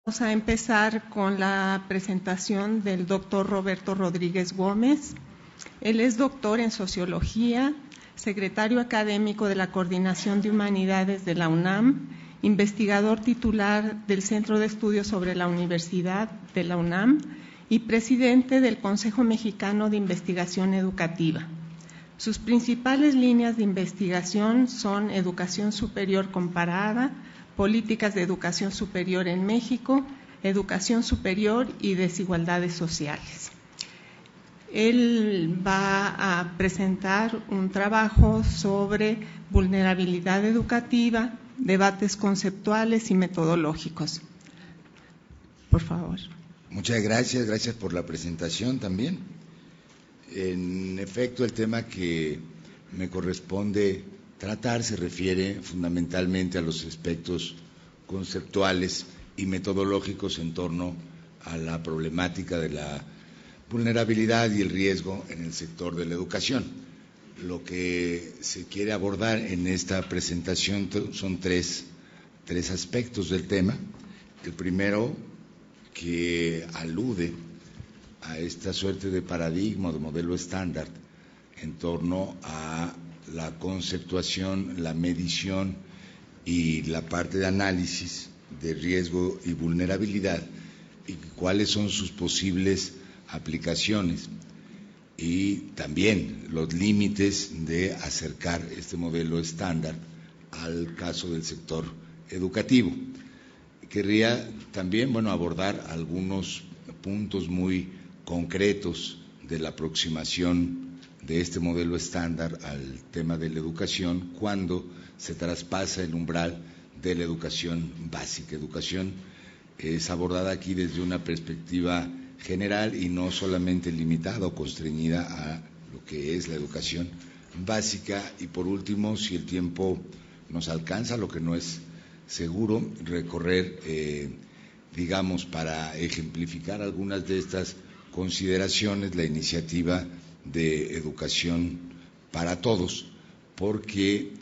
Vamos a empezar con la presentación del doctor Roberto Rodríguez Gómez. Él es doctor en Sociología, secretario académico de la Coordinación de Humanidades de la UNAM, investigador titular del Centro de Estudios sobre la Universidad de la UNAM y presidente del Consejo Mexicano de Investigación Educativa. Sus principales líneas de investigación son educación superior comparada, políticas de educación superior en México, educación superior y desigualdades sociales. Él va a presentar un trabajo sobre vulnerabilidad educativa, debates conceptuales y metodológicos. Por favor. Muchas gracias, gracias por la presentación también. En efecto, el tema que me corresponde tratar se refiere fundamentalmente a los aspectos conceptuales y metodológicos en torno a la problemática de la vulnerabilidad y el riesgo en el sector de la educación. Lo que se quiere abordar en esta presentación son tres aspectos del tema. El primero, que alude a esta suerte de paradigma, de modelo estándar en torno a la conceptuación, la medición y la parte de análisis de riesgo y vulnerabilidad y cuáles son sus posibles aplicaciones y también los límites de acercar este modelo estándar al caso del sector educativo. Querría también, abordar algunos puntos muy concretos de la aproximación de este modelo estándar al tema de la educación cuando se traspasa el umbral de la educación básica. Educación es abordada aquí desde una perspectiva general y no solamente limitada o constreñida a lo que es la educación básica. Y por último, si el tiempo nos alcanza, lo que no es seguro, recorrer, para ejemplificar algunas de estas consideraciones, la iniciativa de educación para todos, porque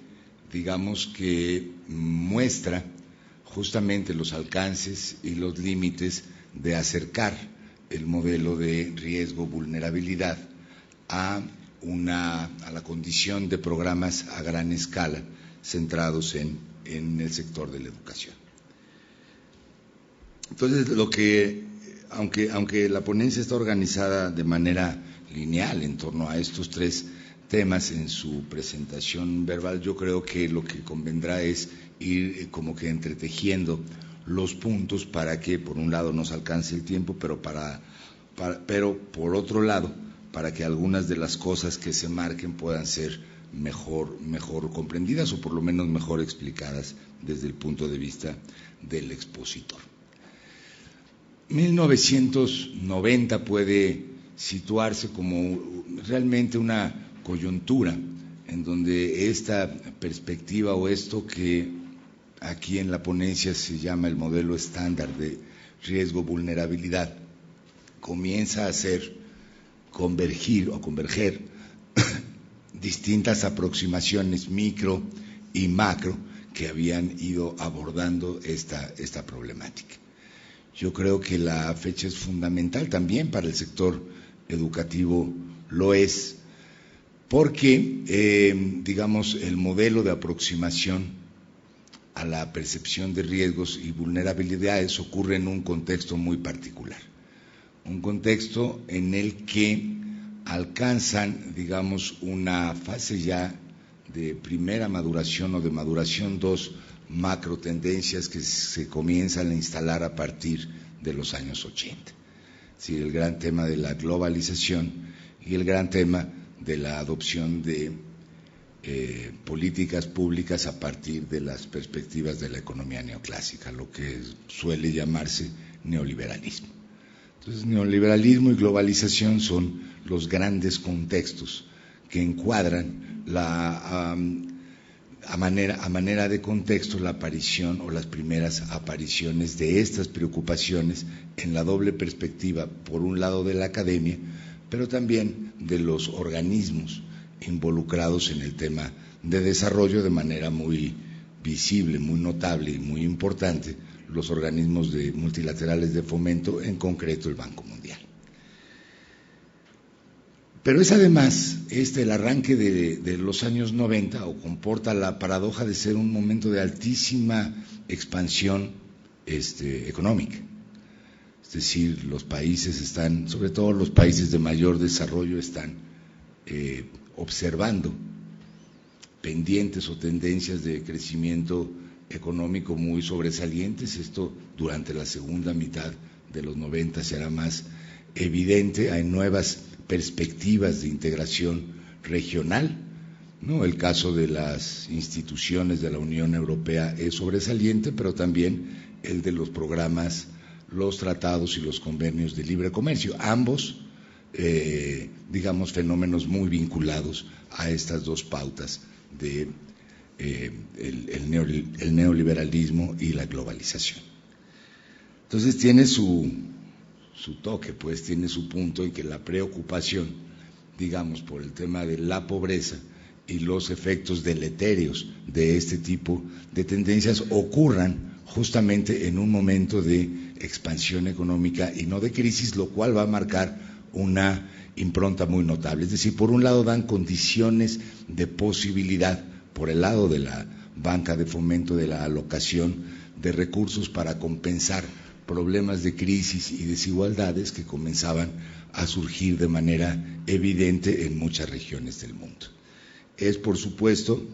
que muestra justamente los alcances y los límites de acercar el modelo de riesgo-vulnerabilidad a la condición de programas a gran escala centrados en el sector de la educación. Entonces, aunque la ponencia está organizada de manera lineal en torno a estos tres temas en su presentación verbal, yo creo que lo que convendrá es ir como que entretejiendo los puntos para que por un lado nos alcance el tiempo, pero por otro lado para que algunas de las cosas que se marquen puedan ser mejor comprendidas o por lo menos mejor explicadas desde el punto de vista del expositor. 1990 puede situarse como realmente una coyuntura en donde esta perspectiva o esto que aquí en la ponencia se llama el modelo estándar de riesgo-vulnerabilidad comienza a hacer converger distintas aproximaciones micro y macro que habían ido abordando esta problemática. Yo creo que la fecha es fundamental también para el sector educativo, lo es, porque, el modelo de aproximación a la percepción de riesgos y vulnerabilidades ocurre en un contexto muy particular, un contexto en el que alcanzan, una fase ya de primera maduración o de maduración, dos macro tendencias que se comienzan a instalar a partir de los años 80. Sí, el gran tema de la globalización y el gran tema de la adopción de políticas públicas a partir de las perspectivas de la economía neoclásica, lo que suele llamarse neoliberalismo. Entonces, neoliberalismo y globalización son los grandes contextos que encuadran a manera de contexto la aparición o las primeras apariciones de estas preocupaciones en la doble perspectiva, por un lado de la academia, pero también de los organismos involucrados en el tema de desarrollo de manera muy visible, muy notable y muy importante, los organismos multilaterales de fomento, en concreto el Banco Mundial. Pero es además el arranque de los años 90, o comporta la paradoja de ser un momento de altísima expansión económica. Es decir, los países están, sobre todo los países de mayor desarrollo, están observando pendientes o tendencias de crecimiento económico muy sobresalientes. Esto durante la segunda mitad de los 90 será más evidente. Hay nuevas perspectivas de integración regional, ¿no? El caso de las instituciones de la Unión Europea es sobresaliente, pero también el de los programas, los tratados y los convenios de libre comercio, ambos, digamos, fenómenos muy vinculados a estas dos pautas de el neoliberalismo y la globalización. Entonces tiene su toque, pues tiene su punto en que la preocupación, digamos, por el tema de la pobreza y los efectos deletéreos de este tipo de tendencias ocurran justamente en un momento de expansión económica y no de crisis, lo cual va a marcar una impronta muy notable. Es decir, por un lado dan condiciones de posibilidad, por el lado de la banca de fomento, de la alocación de recursos para compensar problemas de crisis y desigualdades que comenzaban a surgir de manera evidente en muchas regiones del mundo. Es, por supuesto,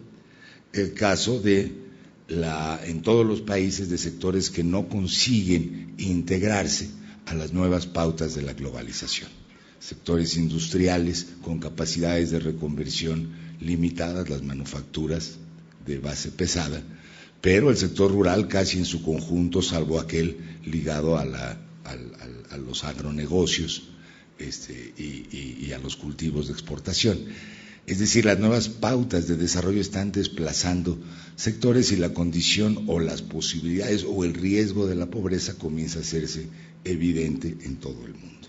el caso en todos los países de sectores que no consiguen integrarse a las nuevas pautas de la globalización. Sectores industriales con capacidades de reconversión limitadas, las manufacturas de base pesada, pero el sector rural casi en su conjunto, salvo aquel ligado a los agronegocios y a los cultivos de exportación. Es decir, las nuevas pautas de desarrollo están desplazando sectores y la condición o las posibilidades o el riesgo de la pobreza comienza a hacerse evidente en todo el mundo.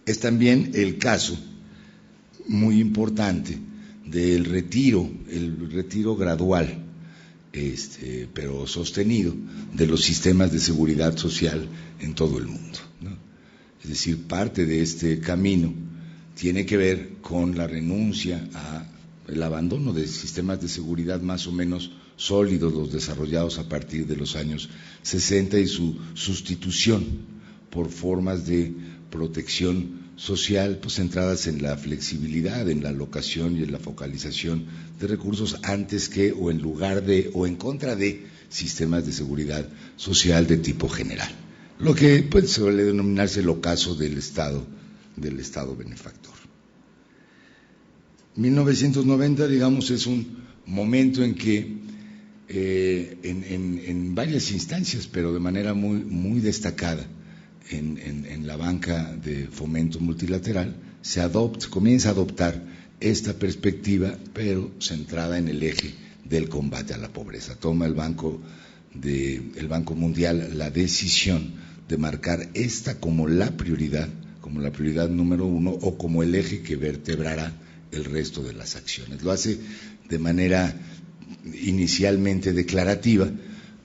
Es también el caso muy importante del retiro, el retiro gradual, pero sostenido, de los sistemas de seguridad social en todo el mundo, ¿no? Es decir, parte de este camino tiene que ver con la renuncia al abandono de sistemas de seguridad más o menos sólidos, los desarrollados a partir de los años 60, y su sustitución por formas de protección social, pues centradas en la flexibilidad, en la alocación y en la focalización de recursos antes que, o en lugar de, o en contra de sistemas de seguridad social de tipo general, lo que pues suele denominarse el ocaso del Estado benefactor. 1990, digamos, es un momento en que en varias instancias, pero de manera muy destacada, en la banca de fomento multilateral, comienza a adoptar esta perspectiva, pero centrada en el eje del combate a la pobreza. Toma el Banco Mundial la decisión de marcar esta como la prioridad número uno, o como el eje que vertebrará el resto de las acciones. Lo hace de manera inicialmente declarativa,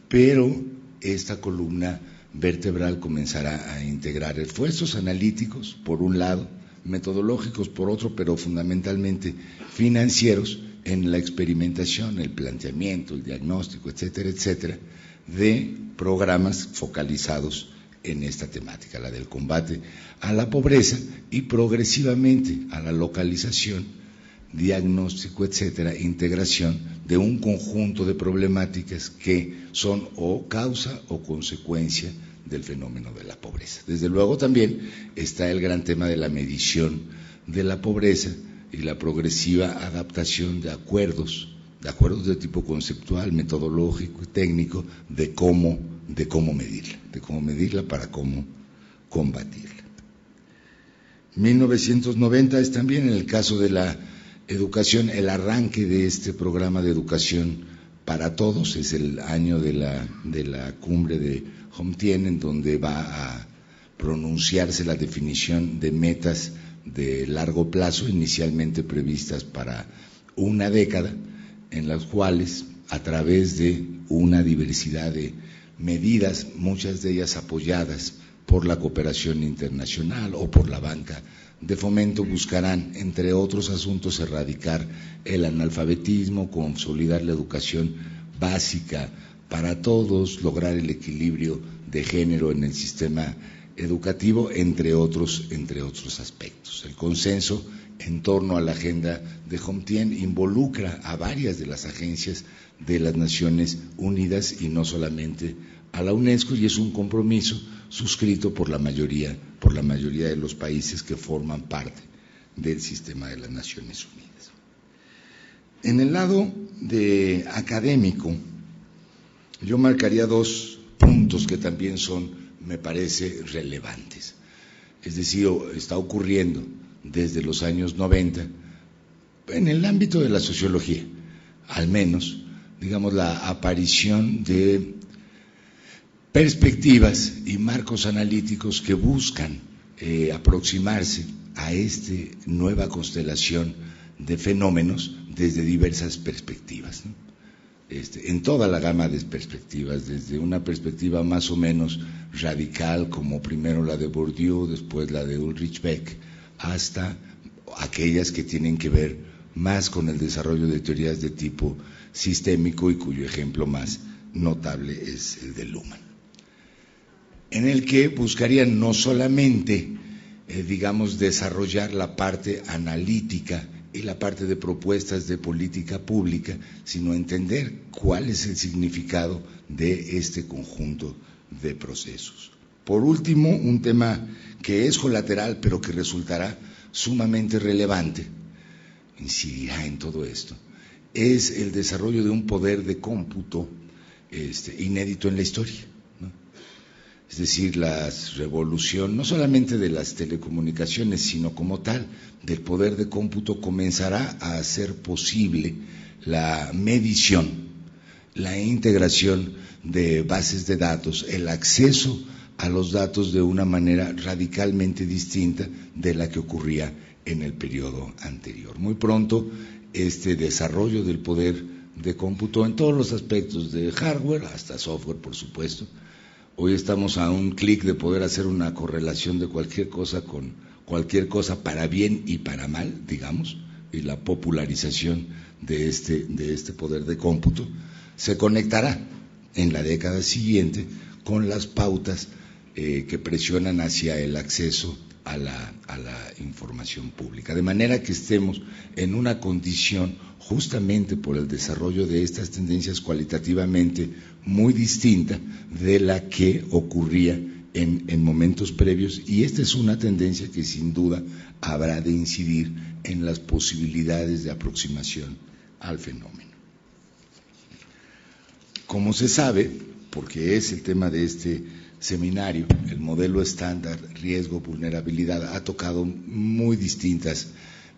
pero esta columna vertebral comenzará a integrar esfuerzos analíticos, por un lado, metodológicos por otro, pero fundamentalmente financieros, en la experimentación, el planteamiento, el diagnóstico, etcétera, etcétera, de programas focalizados en esta temática, la del combate a la pobreza, y progresivamente a la localización, diagnóstico, etcétera, integración de un conjunto de problemáticas que son o causa o consecuencia del fenómeno de la pobreza. Desde luego también está el gran tema de la medición de la pobreza y la progresiva adaptación de acuerdos de tipo conceptual, metodológico y técnico de cómo medirla para cómo combatirla. 1990 es también, en el caso de la educación, el arranque de este programa de educación para todos. Es el año de la cumbre de Homtien, en donde va a pronunciarse la definición de metas de largo plazo, inicialmente previstas para una década, en las cuales a través de una diversidad de medidas, muchas de ellas apoyadas por la cooperación internacional o por la banca de fomento, buscarán, entre otros asuntos, erradicar el analfabetismo, consolidar la educación básica para todos, lograr el equilibrio de género en el sistema educativo, entre otros aspectos. El consenso en torno a la agenda de Jomtien involucra a varias de las agencias de las Naciones Unidas y no solamente a la UNESCO, y es un compromiso suscrito por la mayoría de los países que forman parte del sistema de las Naciones Unidas. En el lado de académico, yo marcaría dos puntos que también son, me parece, relevantes. Es decir, está ocurriendo desde los años 90, en el ámbito de la sociología, al menos, digamos, la aparición de perspectivas y marcos analíticos que buscan aproximarse a esta nueva constelación de fenómenos desde diversas perspectivas, ¿no? En toda la gama de perspectivas, desde una perspectiva más o menos radical, como primero la de Bourdieu, después la de Ulrich Beck, hasta aquellas que tienen que ver más con el desarrollo de teorías de tipo sistémico y cuyo ejemplo más notable es el de Luhmann, en el que buscarían no solamente, digamos, desarrollar la parte analítica y la parte de propuestas de política pública, sino entender cuál es el significado de este conjunto de procesos. Por último, un tema que es colateral, pero que resultará sumamente relevante, incidirá en todo esto, es el desarrollo de un poder de cómputo inédito en la historia, ¿no? Es decir, la revolución, no solamente de las telecomunicaciones, sino como tal, del poder de cómputo, comenzará a hacer posible la medición, la integración de bases de datos, el acceso a los datos de una manera radicalmente distinta de la que ocurría en el periodo anterior. Muy pronto, este desarrollo del poder de cómputo en todos los aspectos, de hardware hasta software, por supuesto. Hoy estamos a un clic de poder hacer una correlación de cualquier cosa con cualquier cosa, para bien y para mal, digamos, y la popularización de este poder de cómputo se conectará en la década siguiente con las pautas que presionan hacia el acceso a la información pública, de manera que estemos en una condición, justamente por el desarrollo de estas tendencias, cualitativamente muy distinta de la que ocurría en momentos previos, y esta es una tendencia que sin duda habrá de incidir en las posibilidades de aproximación al fenómeno. Como se sabe, porque es el tema de este seminario, el modelo estándar riesgo-vulnerabilidad ha tocado muy distintas,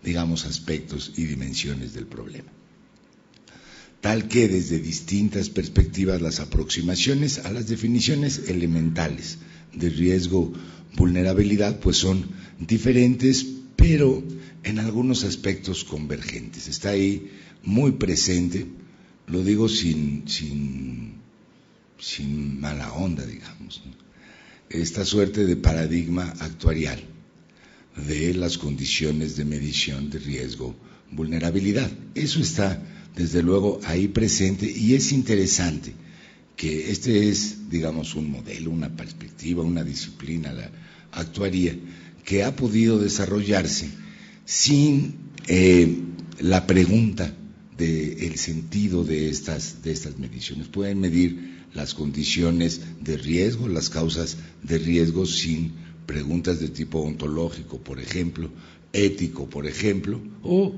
digamos, aspectos y dimensiones del problema, tal que desde distintas perspectivas las aproximaciones a las definiciones elementales de riesgo-vulnerabilidad pues son diferentes, pero en algunos aspectos convergentes. Está ahí muy presente, lo digo sin mala onda, digamos, ¿no?, esta suerte de paradigma actuarial de las condiciones de medición de riesgo-vulnerabilidad. Eso está, desde luego, ahí presente, y es interesante que este es, digamos, un modelo, una perspectiva, una disciplina, la actuaría, que ha podido desarrollarse sin la pregunta del sentido de estas mediciones. Pueden medir las condiciones de riesgo, las causas de riesgo, sin preguntas de tipo ontológico, por ejemplo, ético, por ejemplo, o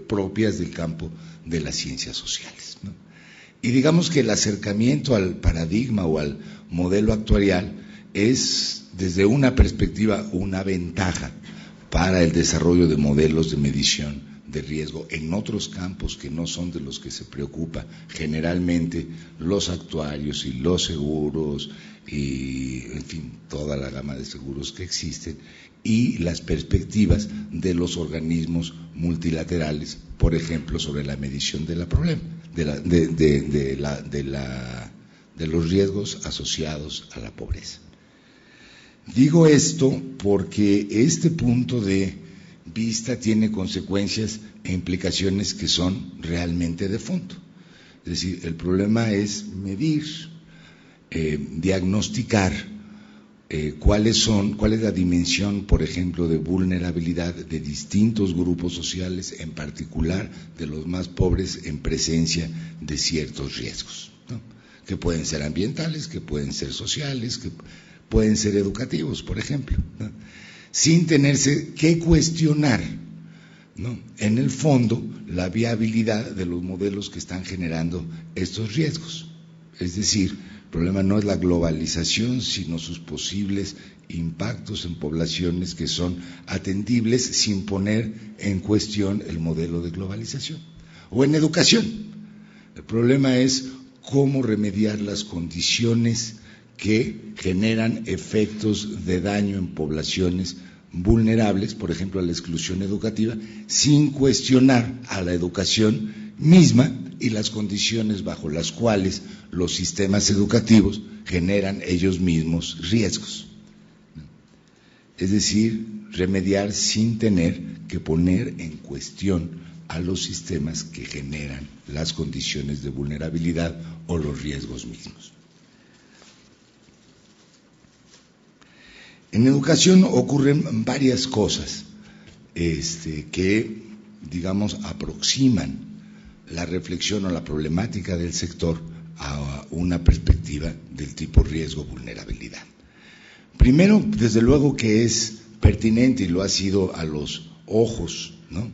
propias del campo de las ciencias sociales, ¿no? Y digamos que el acercamiento al paradigma o al modelo actuarial es, desde una perspectiva, una ventaja para el desarrollo de modelos de medición de riesgo en otros campos que no son de los que se preocupa generalmente los actuarios y los seguros y, en fin, toda la gama de seguros que existen, y las perspectivas de los organismos multilaterales, por ejemplo, sobre la medición del problema. de los riesgos asociados a la pobreza. Digo esto porque este punto de vista tiene consecuencias e implicaciones que son realmente de fondo. Es decir, el problema es medir, diagnosticar cuál es la dimensión, por ejemplo, de vulnerabilidad de distintos grupos sociales, en particular de los más pobres, en presencia de ciertos riesgos, ¿no? Que pueden ser ambientales, que pueden ser sociales, que pueden ser educativos, por ejemplo, ¿no? Sin tenerse que cuestionar, ¿no?, en el fondo, la viabilidad de los modelos que están generando estos riesgos. Es decir, el problema no es la globalización, sino sus posibles impactos en poblaciones que son atendibles sin poner en cuestión el modelo de globalización. O en educación, el problema es cómo remediar las condiciones que generan efectos de daño en poblaciones vulnerables, por ejemplo a la exclusión educativa, sin cuestionar a la educación misma y las condiciones bajo las cuales los sistemas educativos generan ellos mismos riesgos. Es decir, remediar sin tener que poner en cuestión a los sistemas que generan las condiciones de vulnerabilidad o los riesgos mismos. En educación ocurren varias cosas que, digamos, aproximan la reflexión o la problemática del sector a una perspectiva del tipo riesgo-vulnerabilidad. Primero, desde luego que es pertinente, y lo ha sido a los ojos, ¿no?,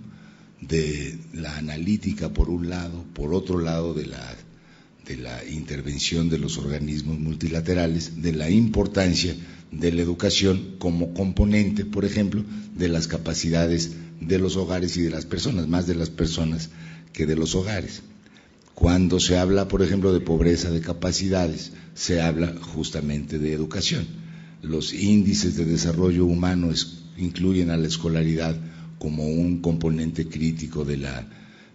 de la analítica por un lado, por otro lado de la intervención de los organismos multilaterales, de la importancia de la educación como componente, por ejemplo, de las capacidades de los hogares y de las personas, más de las personas que de los hogares. Cuando se habla, por ejemplo, de pobreza de capacidades, se habla justamente de educación. Los índices de desarrollo humano incluyen a la escolaridad como un componente crítico de la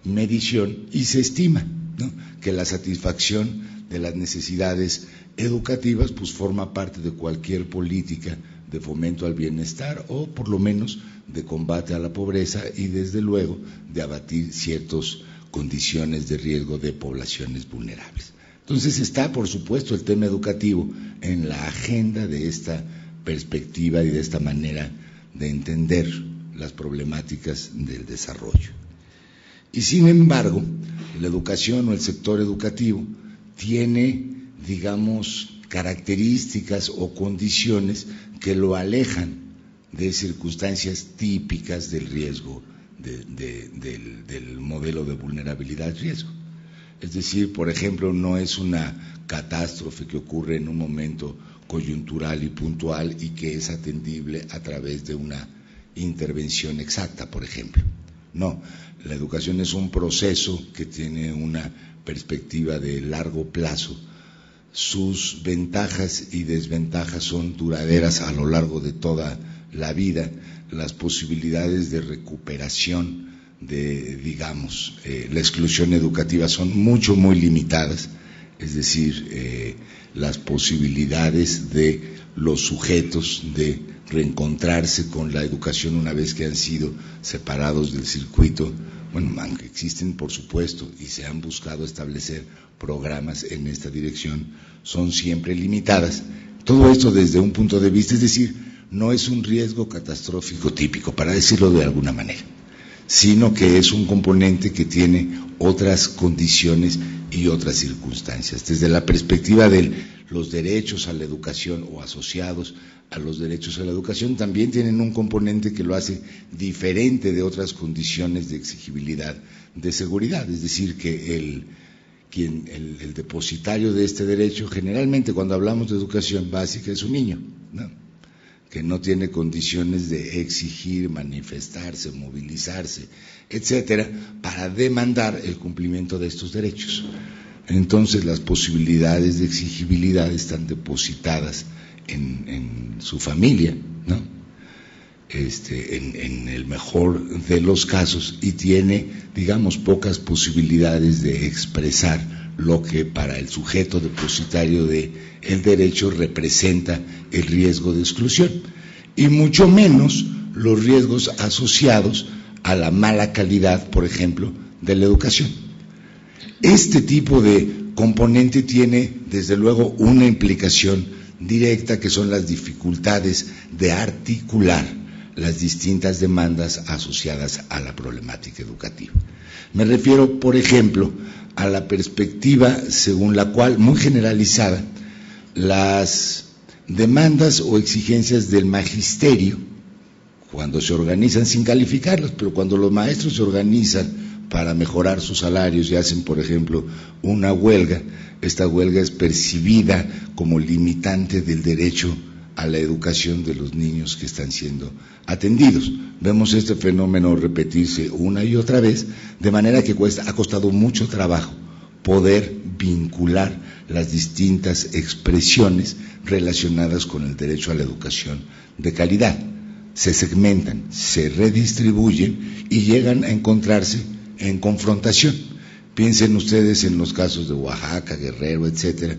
medición y se estima, ¿no?, que la satisfacción de las necesidades educativas pues forma parte de cualquier política de fomento al bienestar o por lo menos de combate a la pobreza y desde luego de abatir ciertas condiciones de riesgo de poblaciones vulnerables. Entonces está, por supuesto, el tema educativo en la agenda de esta perspectiva y de esta manera de entender las problemáticas del desarrollo. Y sin embargo, la educación o el sector educativo tiene, digamos, características o condiciones que lo alejan de circunstancias típicas del riesgo, del modelo de vulnerabilidad-riesgo. Es decir, por ejemplo, no es una catástrofe que ocurre en un momento coyuntural y puntual y que es atendible a través de una intervención exacta, por ejemplo. No, la educación es un proceso que tiene una perspectiva de largo plazo. Sus ventajas y desventajas son duraderas a lo largo de toda la vida. Las posibilidades de recuperación digamos, la exclusión educativa son muy limitadas, es decir, las posibilidades de los sujetos de reencontrarse con la educación una vez que han sido separados del circuito, bueno, aunque existen por supuesto y se han buscado establecer programas en esta dirección, son siempre limitadas. Todo esto desde un punto de vista, es decir, no es un riesgo catastrófico típico, para decirlo de alguna manera, sino que es un componente que tiene otras condiciones y otras circunstancias. Desde la perspectiva de los derechos a la educación o asociados a los derechos a la educación, también tienen un componente que lo hace diferente de otras condiciones de exigibilidad de seguridad, es decir, que el depositario de este derecho, generalmente cuando hablamos de educación básica, es un niño, ¿no?, que no tiene condiciones de exigir, manifestarse, movilizarse, etcétera, para demandar el cumplimiento de estos derechos. Entonces las posibilidades de exigibilidad están depositadas en su familia, ¿no?, en el mejor de los casos, y tiene, digamos, pocas posibilidades de expresar lo que para el sujeto depositario del derecho representa el riesgo de exclusión, y mucho menos los riesgos asociados a la mala calidad, por ejemplo, de la educación. Este tipo de componente tiene, desde luego, una implicación directa, que son las dificultades de articular las distintas demandas asociadas a la problemática educativa. Me refiero, por ejemplo, a la perspectiva según la cual, muy generalizada, las demandas o exigencias del magisterio, cuando se organizan sin calificarlas, pero cuando los maestros se organizan para mejorar sus salarios y hacen, por ejemplo, una huelga, esta huelga es percibida como limitante del derecho a la educación de los niños que están siendo atendidos. Vemos este fenómeno repetirse una y otra vez, de manera que ha costado mucho trabajo poder vincular las distintas expresiones relacionadas con el derecho a la educación de calidad. Se segmentan, se redistribuyen y llegan a encontrarse en confrontación. Piensen ustedes en los casos de Oaxaca, Guerrero, etcétera.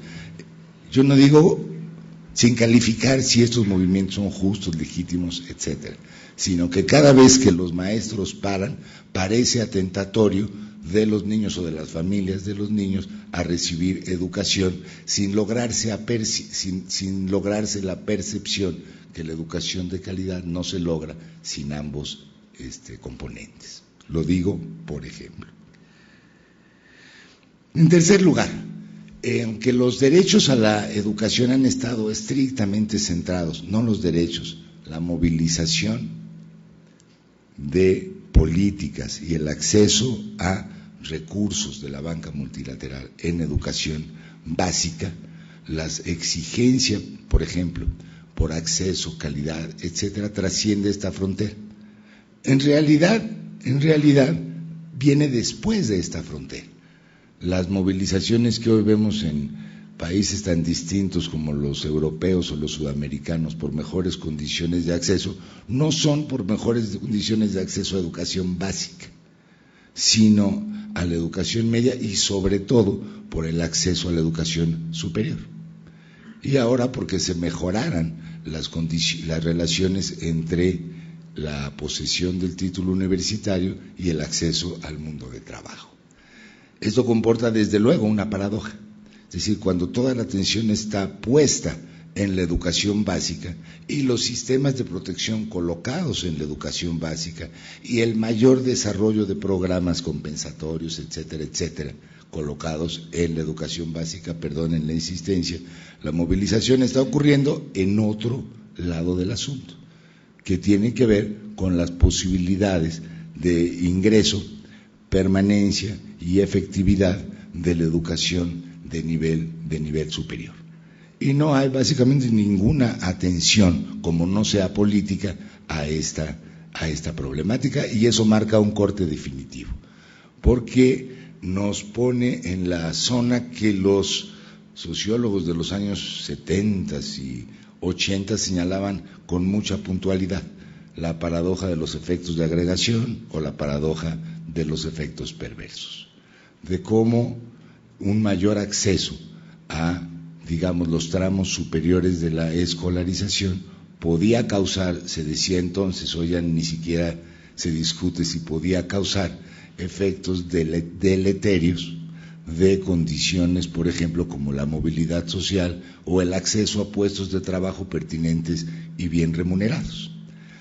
Yo no digo sin calificar si estos movimientos son justos, legítimos, etcétera, sino que cada vez que los maestros paran, parece atentatorio de los niños o de las familias de los niños a recibir educación sin lograrse la percepción que la educación de calidad no se logra sin ambos componentes. Lo digo por ejemplo. En tercer lugar, aunque los derechos a la educación han estado estrictamente centrados, no los derechos, la movilización de políticas y el acceso a recursos de la banca multilateral en educación básica, las exigencias, por ejemplo, por acceso, calidad, etcétera, trasciende esta frontera. En realidad viene después de esta frontera. Las movilizaciones que hoy vemos en países tan distintos como los europeos o los sudamericanos por mejores condiciones de acceso, no son por mejores condiciones de acceso a educación básica, sino a la educación media y sobre todo por el acceso a la educación superior. Y ahora porque se mejoraran las relaciones entre la posesión del título universitario y el acceso al mundo de trabajo. Esto comporta desde luego una paradoja, es decir, cuando toda la atención está puesta en la educación básica y los sistemas de protección colocados en la educación básica y el mayor desarrollo de programas compensatorios, etcétera, etcétera, colocados en la educación básica, perdonen la insistencia, la movilización está ocurriendo en otro lado del asunto, que tiene que ver con las posibilidades de ingreso, permanencia y efectividad de la educación de nivel superior. Y no hay básicamente ninguna atención, como no sea política, a esta problemática, y eso marca un corte definitivo, porque nos pone en la zona que los sociólogos de los años 70 y 80 señalaban con mucha puntualidad: la paradoja de los efectos de agregación o la paradoja de los efectos perversos, de cómo un mayor acceso a, digamos, los tramos superiores de la escolarización podía causar, se decía entonces, hoy ya ni siquiera se discute si podía causar efectos deleterios de condiciones, por ejemplo, como la movilidad social o el acceso a puestos de trabajo pertinentes y bien remunerados.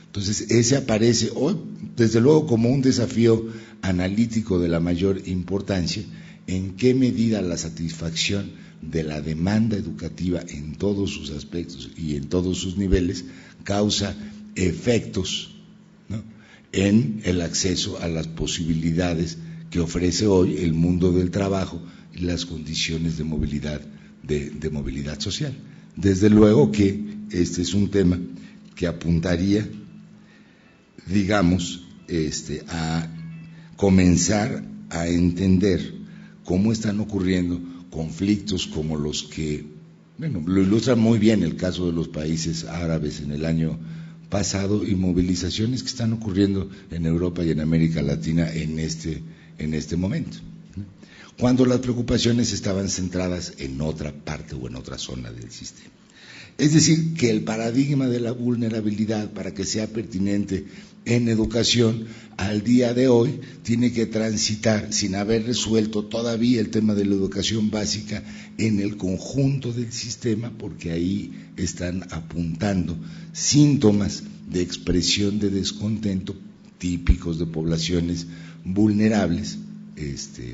Entonces, ese aparece hoy, desde luego, como un desafío analítico de la mayor importancia: en qué medida la satisfacción de la demanda educativa en todos sus aspectos y en todos sus niveles causa efectos, ¿no?, en el acceso a las posibilidades que ofrece hoy el mundo del trabajo y las condiciones de movilidad social. Desde luego que este es un tema que apuntaría, digamos, a comenzar a entender cómo están ocurriendo conflictos como los que, bueno, lo ilustra muy bien el caso de los países árabes en el año pasado y movilizaciones que están ocurriendo en Europa y en América Latina en este momento, cuando las preocupaciones estaban centradas en otra parte o en otra zona del sistema. Es decir, que el paradigma de la vulnerabilidad, para que sea pertinente en educación, al día de hoy tiene que transitar, sin haber resuelto todavía el tema de la educación básica, en el conjunto del sistema, porque ahí están apuntando síntomas de expresión de descontento típicos de poblaciones vulnerables,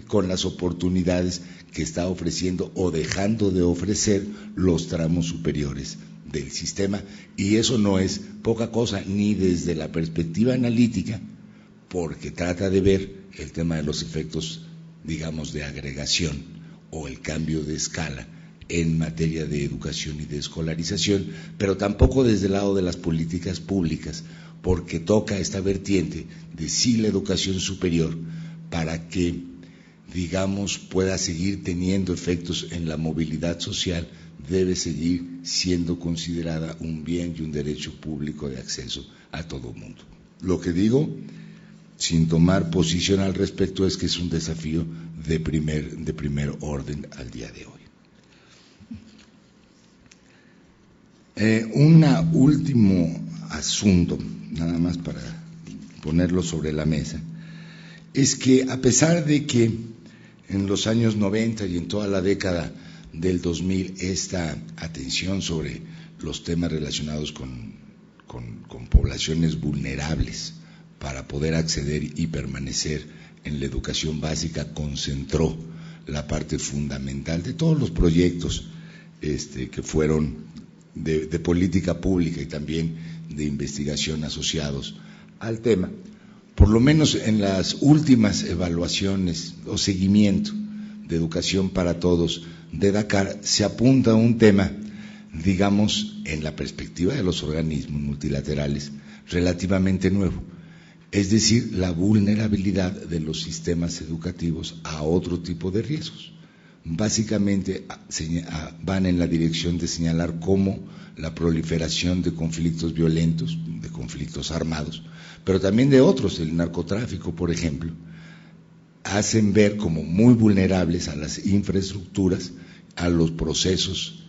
con las oportunidades que está ofreciendo o dejando de ofrecer los tramos superiores del sistema, y eso no es poca cosa, ni desde la perspectiva analítica, porque trata de ver el tema de los efectos, digamos, de agregación o el cambio de escala en materia de educación y de escolarización, pero tampoco desde el lado de las políticas públicas, porque toca esta vertiente de sí la educación superior para que, digamos, pueda seguir teniendo efectos en la movilidad social, debe seguir siendo considerada un bien y un derecho público de acceso a todo el mundo. Lo que digo, sin tomar posición al respecto, es que es un desafío de primer orden al día de hoy. Un último asunto, nada más para ponerlo sobre la mesa, es que a pesar de que en los años 90 y en toda la década del 2000 esta atención sobre los temas relacionados con poblaciones vulnerables para poder acceder y permanecer en la educación básica concentró la parte fundamental de todos los proyectos que fueron de política pública y también de investigación asociados al tema. Por lo menos en las últimas evaluaciones o seguimiento de educación para todos de Dakar se apunta a un tema, digamos, en la perspectiva de los organismos multilaterales, relativamente nuevo, es decir, la vulnerabilidad de los sistemas educativos a otro tipo de riesgos. Básicamente van en la dirección de señalar cómo la proliferación de conflictos violentos, de conflictos armados, pero también de otros, el narcotráfico, por ejemplo, hacen ver como muy vulnerables a las infraestructuras, a los procesos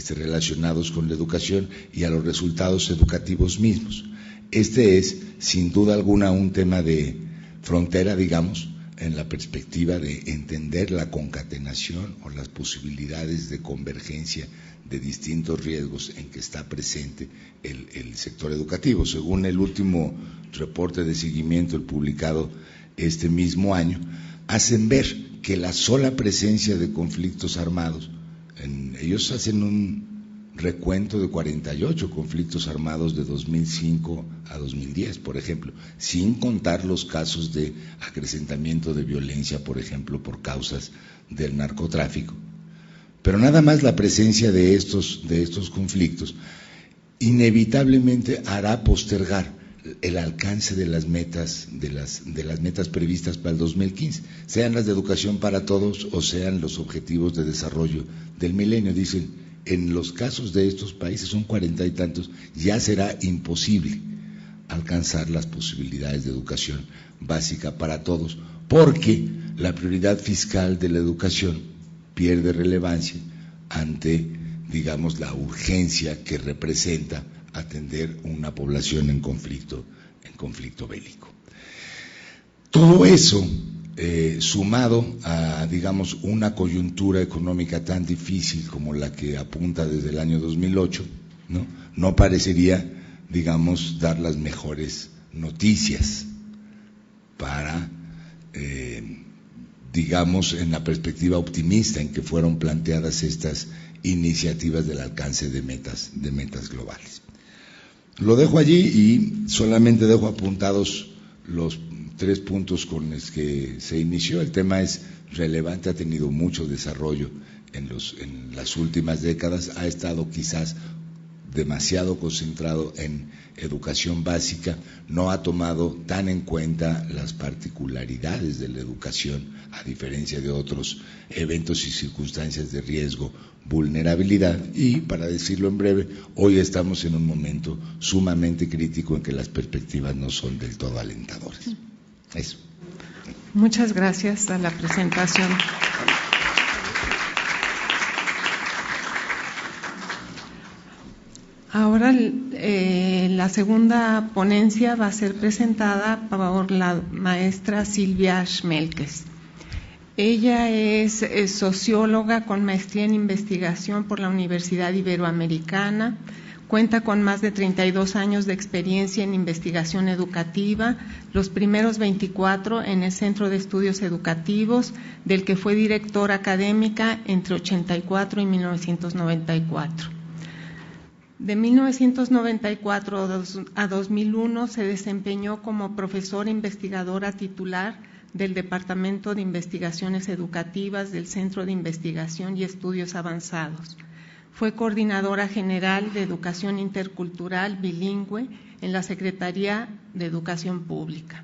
relacionados con la educación y a los resultados educativos mismos. Este es, sin duda alguna, un tema de frontera, digamos, en la perspectiva de entender la concatenación o las posibilidades de convergencia de distintos riesgos en que está presente el sector educativo. Según el último reporte de seguimiento, el publicado este mismo año, hacen ver que la sola presencia de conflictos armados, ellos hacen un recuento de 48 conflictos armados de 2005 a 2010, por ejemplo, sin contar los casos de acrecentamiento de violencia, por ejemplo, por causas del narcotráfico. Pero nada más la presencia de estos conflictos inevitablemente hará postergar el alcance de las metas previstas para el 2015, sean las de educación para todos o sean los objetivos de desarrollo del milenio. Dicen, en los casos de estos países, son 40 y tantos, ya será imposible alcanzar las posibilidades de educación básica para todos, porque la prioridad fiscal de la educación pierde relevancia ante, digamos, la urgencia que representa atender una población en conflicto bélico. Todo eso, sumado a, digamos, una coyuntura económica tan difícil como la que apunta desde el año 2008, no parecería, digamos, dar las mejores noticias para, digamos, en la perspectiva optimista en que fueron planteadas estas iniciativas del alcance de metas globales. Lo dejo allí y solamente dejo apuntados los 3 puntos con los que se inició. El tema es relevante, ha tenido mucho desarrollo en las últimas décadas, ha estado quizás demasiado concentrado en educación básica, no ha tomado tan en cuenta las particularidades de la educación, a diferencia de otros eventos y circunstancias de riesgo, vulnerabilidad, y, para decirlo en breve, hoy estamos en un momento sumamente crítico en que las perspectivas no son del todo alentadoras. Eso. Muchas gracias a la presentación. Ahora la segunda ponencia va a ser presentada por la maestra Silvia Schmelkes. Ella es socióloga con maestría en investigación por la Universidad Iberoamericana, cuenta con más de 32 años de experiencia en investigación educativa, los primeros 24 en el Centro de Estudios Educativos, del que fue directora académica entre 84 y 1994. De 1994 a 2001 se desempeñó como profesora investigadora titular del Departamento de Investigaciones Educativas del Centro de Investigación y Estudios Avanzados. Fue coordinadora general de Educación Intercultural Bilingüe en la Secretaría de Educación Pública.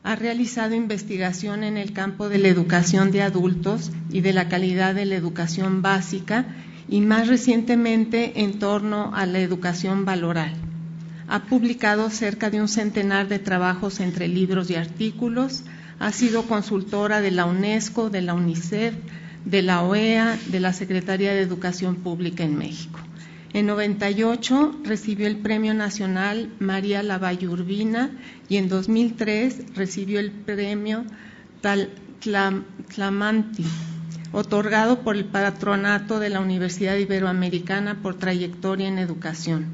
Ha realizado investigación en el campo de la educación de adultos y de la calidad de la educación básica, y más recientemente en torno a la educación valoral. Ha publicado cerca de un centenar de trabajos entre libros y artículos, ha sido consultora de la UNESCO, de la UNICEF, de la OEA, de la Secretaría de Educación Pública en México. En 98 recibió el Premio Nacional María Lavalle Urbina y en 2003 recibió el Premio Tlamanti, otorgado por el Patronato de la Universidad Iberoamericana por trayectoria en educación.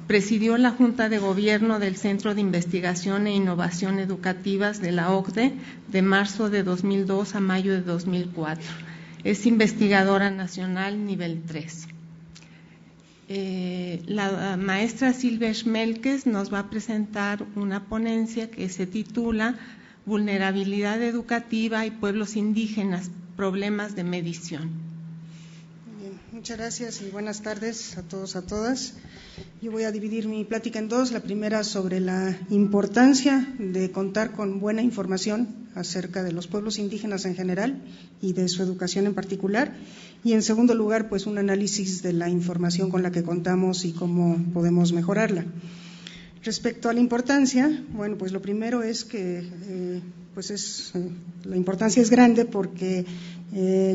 Presidió la Junta de Gobierno del Centro de Investigación e Innovación Educativas de la OCDE de marzo de 2002 a mayo de 2004. Es investigadora nacional nivel 3. La maestra Silvia Schmelkes nos va a presentar una ponencia que se titula Vulnerabilidad educativa y pueblos indígenas, problemas de medición. Bien, muchas gracias y buenas tardes a todos, a todas. Yo voy a dividir mi plática en dos. La primera sobre la importancia de contar con buena información acerca de los pueblos indígenas en general y de su educación en particular. Y en segundo lugar, pues un análisis de la información con la que contamos y cómo podemos mejorarla. Respecto a la importancia, bueno, pues lo primero es que la importancia es grande porque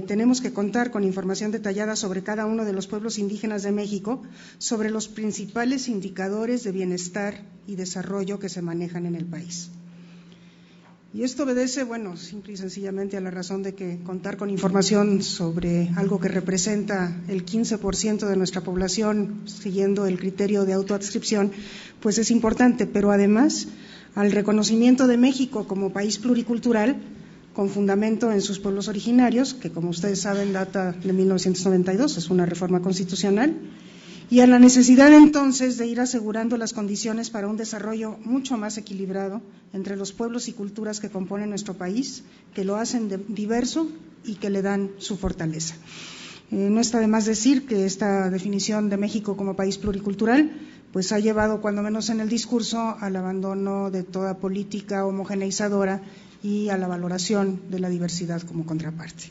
tenemos que contar con información detallada sobre cada uno de los pueblos indígenas de México, sobre los principales indicadores de bienestar y desarrollo que se manejan en el país. Y esto obedece, bueno, simple y sencillamente a la razón de que contar con información sobre algo que representa el 15% de nuestra población, siguiendo el criterio de autoadscripción, pues es importante, pero además al reconocimiento de México como país pluricultural, con fundamento en sus pueblos originarios, que como ustedes saben data de 1992, es una reforma constitucional, y a la necesidad entonces de ir asegurando las condiciones para un desarrollo mucho más equilibrado entre los pueblos y culturas que componen nuestro país, que lo hacen diverso y que le dan su fortaleza. No está de más decir que esta definición de México como país pluricultural pues ha llevado, cuando menos en el discurso, al abandono de toda política homogeneizadora y a la valoración de la diversidad como contraparte.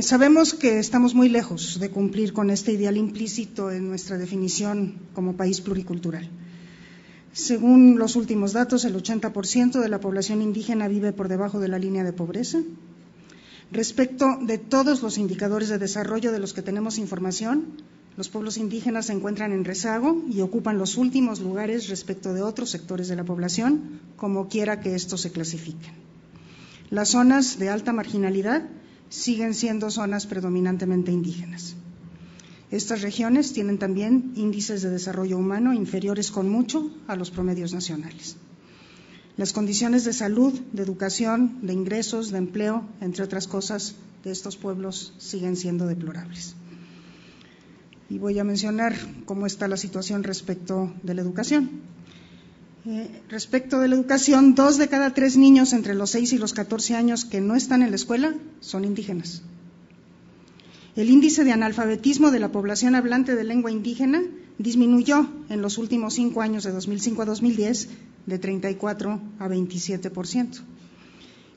Sabemos que estamos muy lejos de cumplir con este ideal implícito en nuestra definición como país pluricultural. Según los últimos datos, el 80% de la población indígena vive por debajo de la línea de pobreza. Respecto de todos los indicadores de desarrollo de los que tenemos información, los pueblos indígenas se encuentran en rezago y ocupan los últimos lugares respecto de otros sectores de la población, como quiera que estos se clasifiquen. Las zonas de alta marginalidad siguen siendo zonas predominantemente indígenas. Estas regiones tienen también índices de desarrollo humano inferiores con mucho a los promedios nacionales. Las condiciones de salud, de educación, de ingresos, de empleo, entre otras cosas, de estos pueblos siguen siendo deplorables. Y voy a mencionar cómo está la situación respecto de la educación. Respecto de la educación, 2 de cada 3 niños entre los 6 y los 14 años que no están en la escuela son indígenas. El índice de analfabetismo de la población hablante de lengua indígena disminuyó en los últimos 5 años, de 2005 a 2010, de 34 a 27%.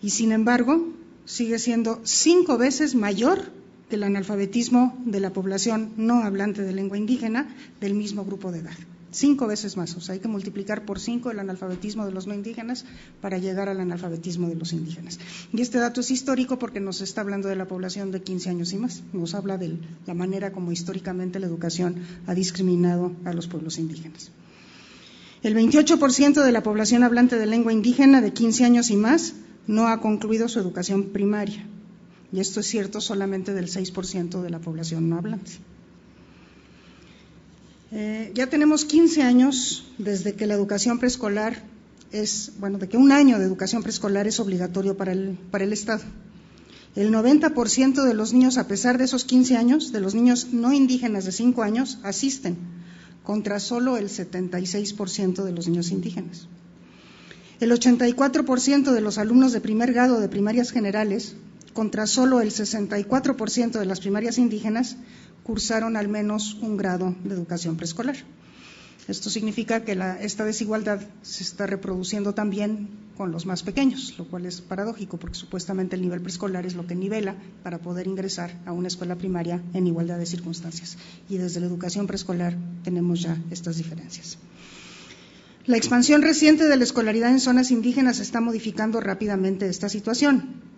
Y sin embargo, sigue siendo 5 veces mayor que el analfabetismo de la población no hablante de lengua indígena del mismo grupo de edad. 5 veces más, o sea, hay que multiplicar por 5 el analfabetismo de los no indígenas para llegar al analfabetismo de los indígenas. Y este dato es histórico porque nos está hablando de la población de 15 años y más, nos habla de la manera como históricamente la educación ha discriminado a los pueblos indígenas. El 28% de la población hablante de lengua indígena de 15 años y más no ha concluido su educación primaria, y esto es cierto solamente del 6% de la población no hablante. Ya tenemos 15 años desde que la educación preescolar de que un año de educación preescolar es obligatorio para el Estado. El 90% de los niños, a pesar de esos 15 años, de los niños no indígenas de 5 años, asisten, contra solo el 76% de los niños indígenas. El 84% de los alumnos de primer grado de primarias generales, contra solo el 64% de las primarias indígenas, cursaron al menos un grado de educación preescolar. Esto significa que esta desigualdad se está reproduciendo también con los más pequeños, lo cual es paradójico porque supuestamente el nivel preescolar es lo que nivela para poder ingresar a una escuela primaria en igualdad de circunstancias. Y desde la educación preescolar tenemos ya estas diferencias. La expansión reciente de la escolaridad en zonas indígenas está modificando rápidamente esta situación.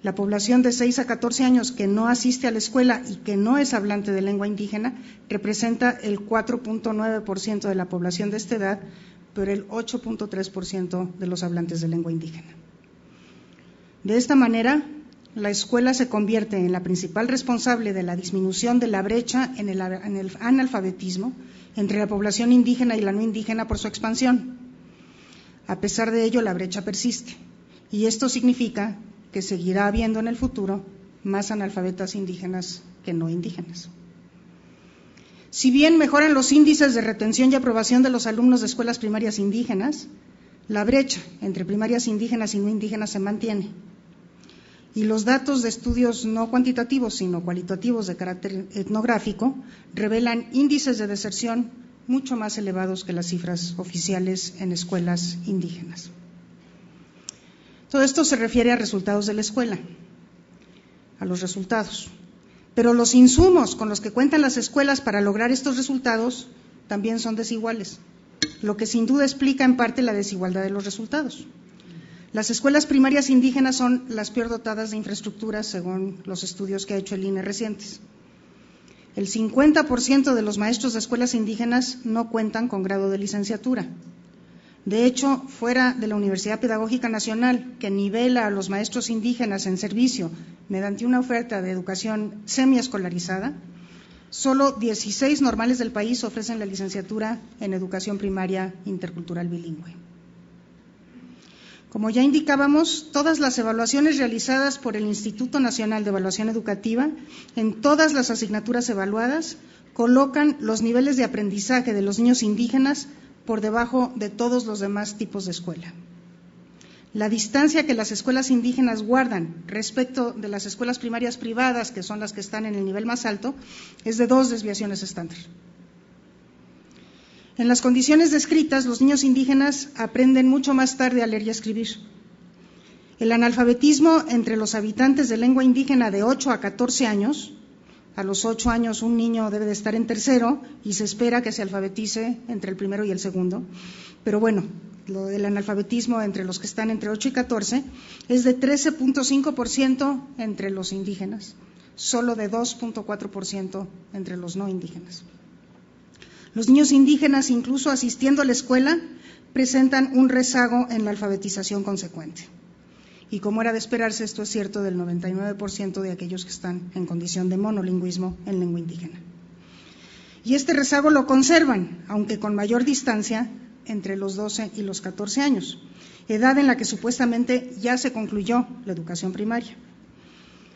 La población de 6 a 14 años que no asiste a la escuela y que no es hablante de lengua indígena representa el 4.9% de la población de esta edad, pero el 8.3% de los hablantes de lengua indígena. De esta manera, la escuela se convierte en la principal responsable de la disminución de la brecha en el analfabetismo entre la población indígena y la no indígena por su expansión. A pesar de ello, la brecha persiste, y esto significa que seguirá habiendo en el futuro más analfabetas indígenas que no indígenas. Si bien mejoran los índices de retención y aprobación de los alumnos de escuelas primarias indígenas, la brecha entre primarias indígenas y no indígenas se mantiene. Y los datos de estudios no cuantitativos, sino cualitativos de carácter etnográfico, revelan índices de deserción mucho más elevados que las cifras oficiales en escuelas indígenas. Todo esto se refiere a resultados de la escuela, a los resultados. Pero los insumos con los que cuentan las escuelas para lograr estos resultados también son desiguales, lo que sin duda explica en parte la desigualdad de los resultados. Las escuelas primarias indígenas son las peor dotadas de infraestructura, según los estudios que ha hecho el INE recientes. El 50% de los maestros de escuelas indígenas no cuentan con grado de licenciatura. De hecho, fuera de la Universidad Pedagógica Nacional, que nivela a los maestros indígenas en servicio mediante una oferta de educación semiescolarizada, solo 16 normales del país ofrecen la licenciatura en educación primaria intercultural bilingüe. Como ya indicábamos, todas las evaluaciones realizadas por el Instituto Nacional de Evaluación Educativa, en todas las asignaturas evaluadas, colocan los niveles de aprendizaje de los niños indígenas por debajo de todos los demás tipos de escuela. La distancia que las escuelas indígenas guardan respecto de las escuelas primarias privadas, que son las que están en el nivel más alto, es de 2 desviaciones estándar. En las condiciones descritas, los niños indígenas aprenden mucho más tarde a leer y a escribir. El analfabetismo entre los habitantes de lengua indígena de 8 a 14 años, a los 8 años un niño debe de estar en tercero y se espera que se alfabetice entre el primero y el segundo, pero bueno, lo del analfabetismo entre los que están entre 8 y 14 es de 13.5% entre los indígenas, solo de 2.4% entre los no indígenas. Los niños indígenas, incluso asistiendo a la escuela, presentan un rezago en la alfabetización consecuente. Y como era de esperarse, esto es cierto del 99% de aquellos que están en condición de monolingüismo en lengua indígena. Y este rezago lo conservan, aunque con mayor distancia, entre los 12 y los 14 años, edad en la que supuestamente ya se concluyó la educación primaria.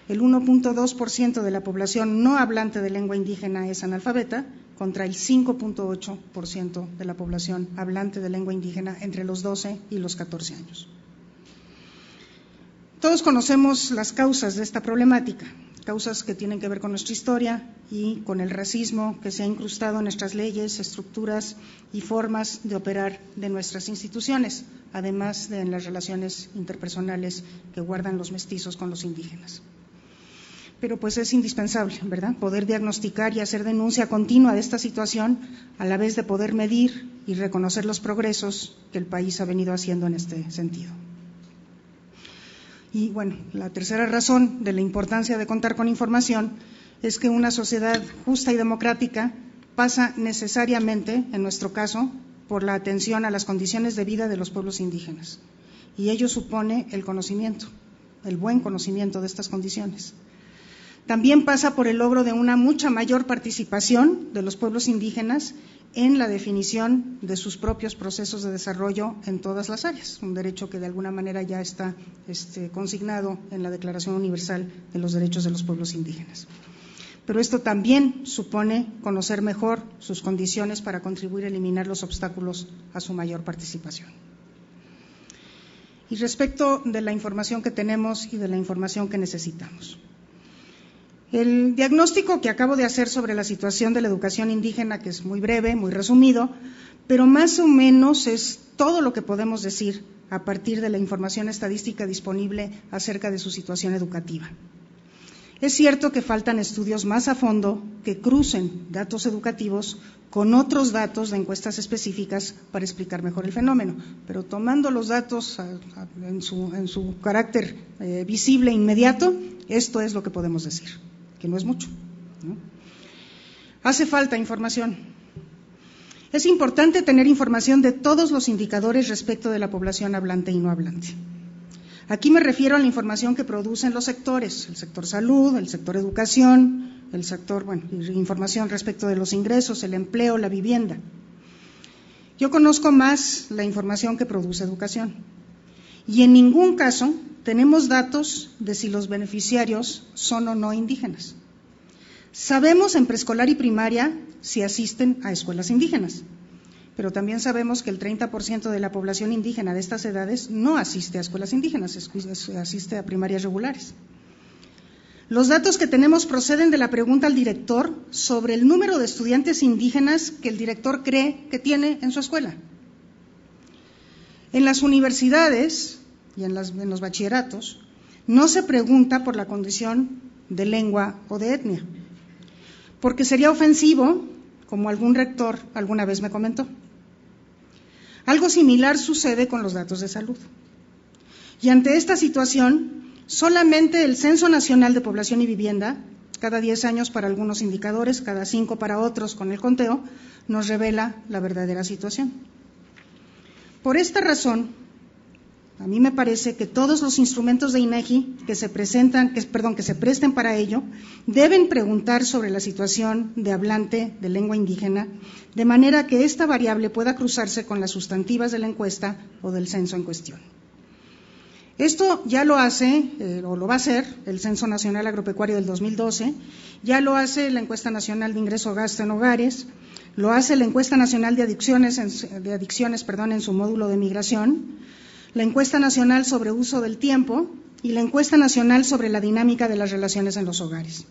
El 1.2% de la población no hablante de lengua indígena es analfabeta, contra el 5.8% de la población hablante de lengua indígena entre los 12 y los 14 años. Todos conocemos las causas de esta problemática, causas que tienen que ver con nuestra historia y con el racismo que se ha incrustado en nuestras leyes, estructuras y formas de operar de nuestras instituciones, además de en las relaciones interpersonales que guardan los mestizos con los indígenas. Pero pues es indispensable, ¿verdad?, poder diagnosticar y hacer denuncia continua de esta situación, a la vez de poder medir y reconocer los progresos que el país ha venido haciendo en este sentido. Y bueno, la tercera razón de la importancia de contar con información es que una sociedad justa y democrática pasa necesariamente, en nuestro caso, por la atención a las condiciones de vida de los pueblos indígenas. Y ello supone el conocimiento, el buen conocimiento de estas condiciones. También pasa por el logro de una mucha mayor participación de los pueblos indígenas en la definición de sus propios procesos de desarrollo en todas las áreas, un derecho que de alguna manera ya está consignado en la Declaración Universal de los Derechos de los Pueblos Indígenas. Pero esto también supone conocer mejor sus condiciones para contribuir a eliminar los obstáculos a su mayor participación. Y respecto de la información que tenemos y de la información que necesitamos. El diagnóstico que acabo de hacer sobre la situación de la educación indígena, que es muy breve, muy resumido, pero más o menos es todo lo que podemos decir a partir de la información estadística disponible acerca de su situación educativa. Es cierto que faltan estudios más a fondo que crucen datos educativos con otros datos de encuestas específicas para explicar mejor el fenómeno, pero tomando los datos en su carácter visible e inmediato, esto es lo que podemos decir, que no es mucho, ¿no? Hace falta información. Es importante tener información de todos los indicadores respecto de la población hablante y no hablante. Aquí me refiero a la información que producen los sectores, el sector salud, el sector educación, el sector, información respecto de los ingresos, el empleo, la vivienda. Yo conozco más la información que produce educación y en ningún caso tenemos datos de si los beneficiarios son o no indígenas. Sabemos en preescolar y primaria si asisten a escuelas indígenas, pero también sabemos que el 30% de la población indígena de estas edades no asiste a escuelas indígenas, asiste a primarias regulares. Los datos que tenemos proceden de la pregunta al director sobre el número de estudiantes indígenas que el director cree que tiene en su escuela. En las universidades y en los bachilleratos no se pregunta por la condición de lengua o de etnia, porque sería ofensivo, como algún rector alguna vez me comentó. Algo similar sucede con los datos de salud. Y ante esta situación, solamente el Censo Nacional de Población y Vivienda, cada 10 años para algunos indicadores, cada 5 para otros con el conteo, nos revela la verdadera situación. Por esta razón, a mí me parece que todos los instrumentos de INEGI que se presten para ello, deben preguntar sobre la situación de hablante de lengua indígena, de manera que esta variable pueda cruzarse con las sustantivas de la encuesta o del censo en cuestión. Esto ya lo hace, o lo va a hacer, el Censo Nacional Agropecuario del 2012, ya lo hace la Encuesta Nacional de Ingreso-Gasto en Hogares, lo hace la Encuesta Nacional de Adicciones en su módulo de migración, la Encuesta Nacional sobre Uso del Tiempo y la Encuesta Nacional sobre la Dinámica de las Relaciones en los Hogares.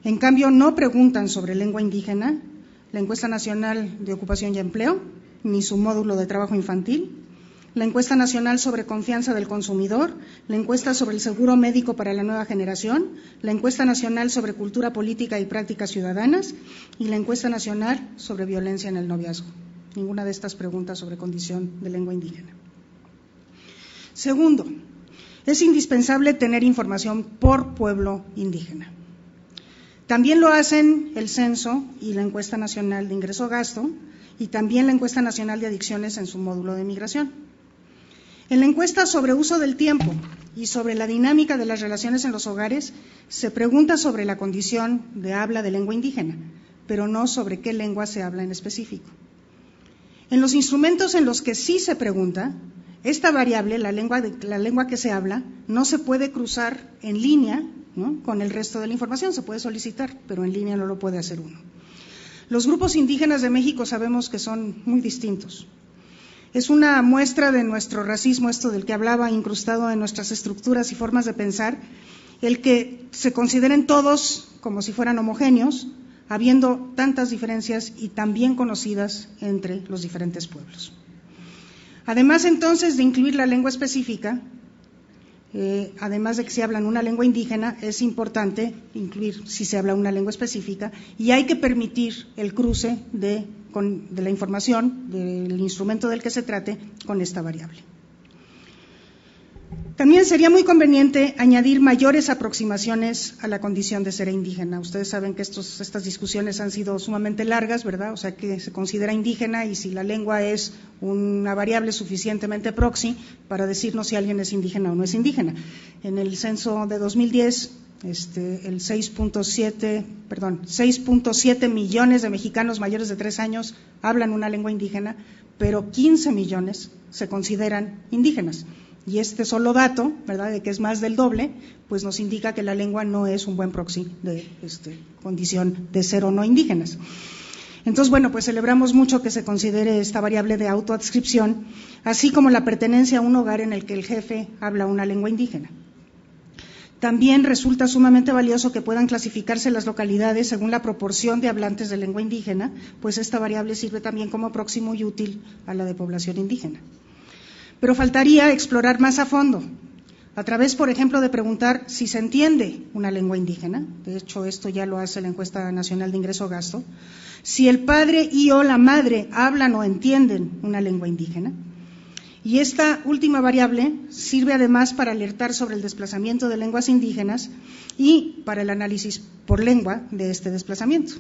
En cambio, no preguntan sobre lengua indígena la Encuesta Nacional de Ocupación y Empleo, ni su módulo de trabajo infantil, la Encuesta Nacional sobre Confianza del Consumidor, la Encuesta sobre el Seguro Médico para la Nueva Generación, la Encuesta Nacional sobre Cultura Política y Prácticas Ciudadanas y la Encuesta Nacional sobre Violencia en el Noviazgo. Ninguna de estas preguntas sobre condición de lengua indígena. Segundo, es indispensable tener información por pueblo indígena. También lo hacen el Censo y la Encuesta Nacional de Ingreso-Gasto y también la Encuesta Nacional de Adicciones en su módulo de migración. En la encuesta sobre uso del tiempo y sobre la dinámica de las relaciones en los hogares se pregunta sobre la condición de habla de lengua indígena, pero no sobre qué lengua se habla en específico. En los instrumentos en los que sí se pregunta, esta variable, la lengua que se habla, no se puede cruzar en línea, ¿no?, con el resto de la información. Se puede solicitar, pero en línea no lo puede hacer uno. Los grupos indígenas de México sabemos que son muy distintos. Es una muestra de nuestro racismo, esto del que hablaba, incrustado en nuestras estructuras y formas de pensar, el que se consideren todos como si fueran homogéneos, habiendo tantas diferencias y tan bien conocidas entre los diferentes pueblos. Además, entonces, de incluir la lengua específica, además de que se habla en una lengua indígena, es importante incluir si se habla una lengua específica y hay que permitir el cruce de la información, del instrumento del que se trate, con esta variable. También sería muy conveniente añadir mayores aproximaciones a la condición de ser indígena. Ustedes saben que estas discusiones han sido sumamente largas, ¿verdad? O sea, que se considera indígena y si la lengua es una variable suficientemente proxy para decirnos si alguien es indígena o no es indígena. En el censo de 2010, el 6.7 millones de mexicanos mayores de 3 años hablan una lengua indígena, pero 15 millones se consideran indígenas. Y este solo dato, ¿verdad?, de que es más del doble, pues nos indica que la lengua no es un buen proxy de condición de ser o no indígenas. Entonces, bueno, pues celebramos mucho que se considere esta variable de autoadscripción, así como la pertenencia a un hogar en el que el jefe habla una lengua indígena. También resulta sumamente valioso que puedan clasificarse las localidades según la proporción de hablantes de lengua indígena, pues esta variable sirve también como proxy muy útil a la de población indígena. Pero faltaría explorar más a fondo, a través, por ejemplo, de preguntar si se entiende una lengua indígena. De hecho, esto ya lo hace la Encuesta Nacional de Ingreso-Gasto. Si el padre y o la madre hablan o entienden una lengua indígena. Y esta última variable sirve además para alertar sobre el desplazamiento de lenguas indígenas y para el análisis por lengua de este desplazamiento.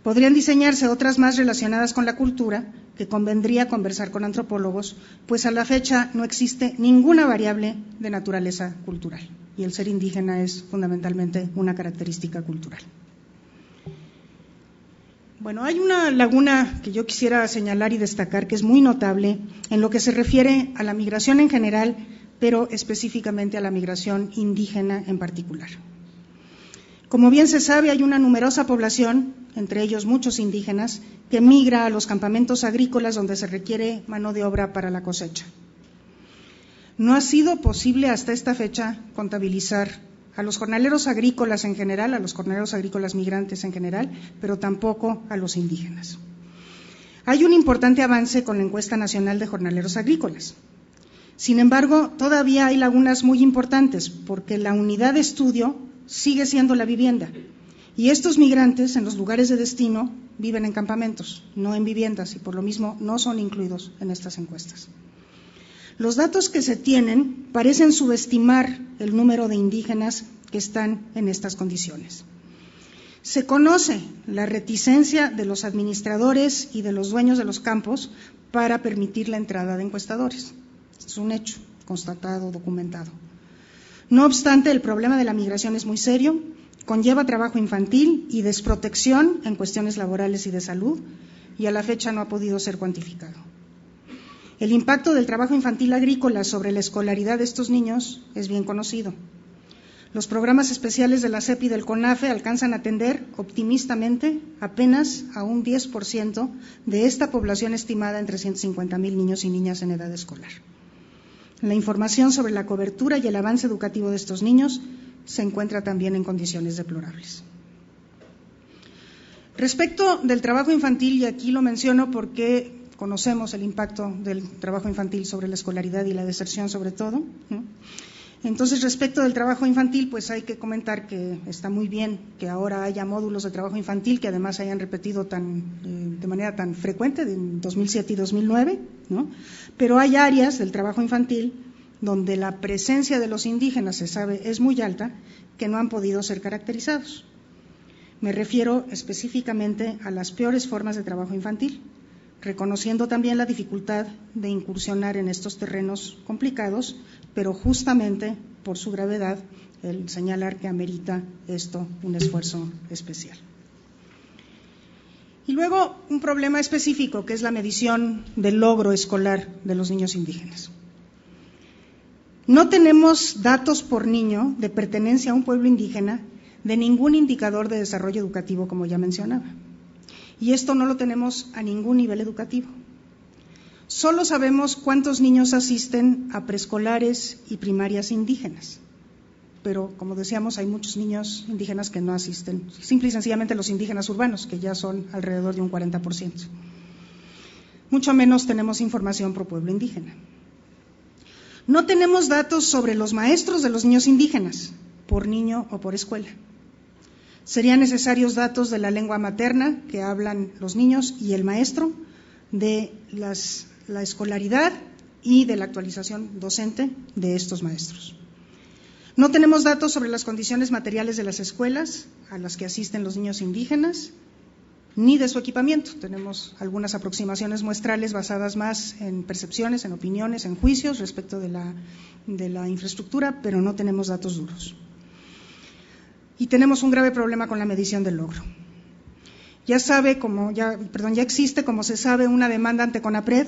Podrían diseñarse otras más relacionadas con la cultura, que convendría conversar con antropólogos, pues a la fecha no existe ninguna variable de naturaleza cultural, y el ser indígena es fundamentalmente una característica cultural. Bueno, hay una laguna que yo quisiera señalar y destacar que es muy notable en lo que se refiere a la migración en general, pero específicamente a la migración indígena en particular. Como bien se sabe, hay una numerosa población, entre ellos muchos indígenas, que migra a los campamentos agrícolas donde se requiere mano de obra para la cosecha. No ha sido posible hasta esta fecha contabilizar a los jornaleros agrícolas en general, a los jornaleros agrícolas migrantes en general, pero tampoco a los indígenas. Hay un importante avance con la Encuesta Nacional de Jornaleros Agrícolas. Sin embargo, todavía hay lagunas muy importantes, porque la unidad de estudio sigue siendo la vivienda. Y estos migrantes en los lugares de destino viven en campamentos, no en viviendas, y por lo mismo no son incluidos en estas encuestas. Los datos que se tienen parecen subestimar el número de indígenas que están en estas condiciones. Se conoce la reticencia de los administradores y de los dueños de los campos para permitir la entrada de encuestadores. Es un hecho constatado, documentado. No obstante, el problema de la migración es muy serio, conlleva trabajo infantil y desprotección en cuestiones laborales y de salud, y a la fecha no ha podido ser cuantificado. El impacto del trabajo infantil agrícola sobre la escolaridad de estos niños es bien conocido. Los programas especiales de la SEP y del CONAFE alcanzan a atender optimistamente apenas a un 10% de esta población estimada en 350,000 niños y niñas en edad escolar. La información sobre la cobertura y el avance educativo de estos niños se encuentra también en condiciones deplorables. Respecto del trabajo infantil, y aquí lo menciono porque conocemos el impacto del trabajo infantil sobre la escolaridad y la deserción sobre todo, ¿no? Entonces, respecto del trabajo infantil, pues hay que comentar que está muy bien que ahora haya módulos de trabajo infantil que además se hayan repetido de manera tan frecuente en 2007 y 2009, ¿no? Pero hay áreas del trabajo infantil donde la presencia de los indígenas, se sabe, es muy alta, que no han podido ser caracterizados. Me refiero específicamente a las peores formas de trabajo infantil, reconociendo también la dificultad de incursionar en estos terrenos complicados, pero justamente por su gravedad, el señalar que amerita esto un esfuerzo especial. Y luego un problema específico, que es la medición del logro escolar de los niños indígenas. No tenemos datos por niño de pertenencia a un pueblo indígena de ningún indicador de desarrollo educativo, como ya mencionaba. Y esto no lo tenemos a ningún nivel educativo. Solo sabemos cuántos niños asisten a preescolares y primarias indígenas. pero como decíamos, hay muchos niños indígenas que no asisten, simple y sencillamente los indígenas urbanos, que ya son alrededor de un 40%. Mucho menos tenemos información por pueblo indígena. No tenemos datos sobre los maestros de los niños indígenas, por niño o por escuela. Serían necesarios datos de la lengua materna que hablan los niños y el maestro, de la escolaridad y de la actualización docente de estos maestros. No tenemos datos sobre las condiciones materiales de las escuelas a las que asisten los niños indígenas, ni de su equipamiento. Tenemos algunas aproximaciones muestrales basadas más en percepciones, en opiniones, en juicios respecto de la infraestructura, pero no tenemos datos duros. Y tenemos un grave problema con la medición del logro. Ya existe, como se sabe, una demanda ante CONAPRED,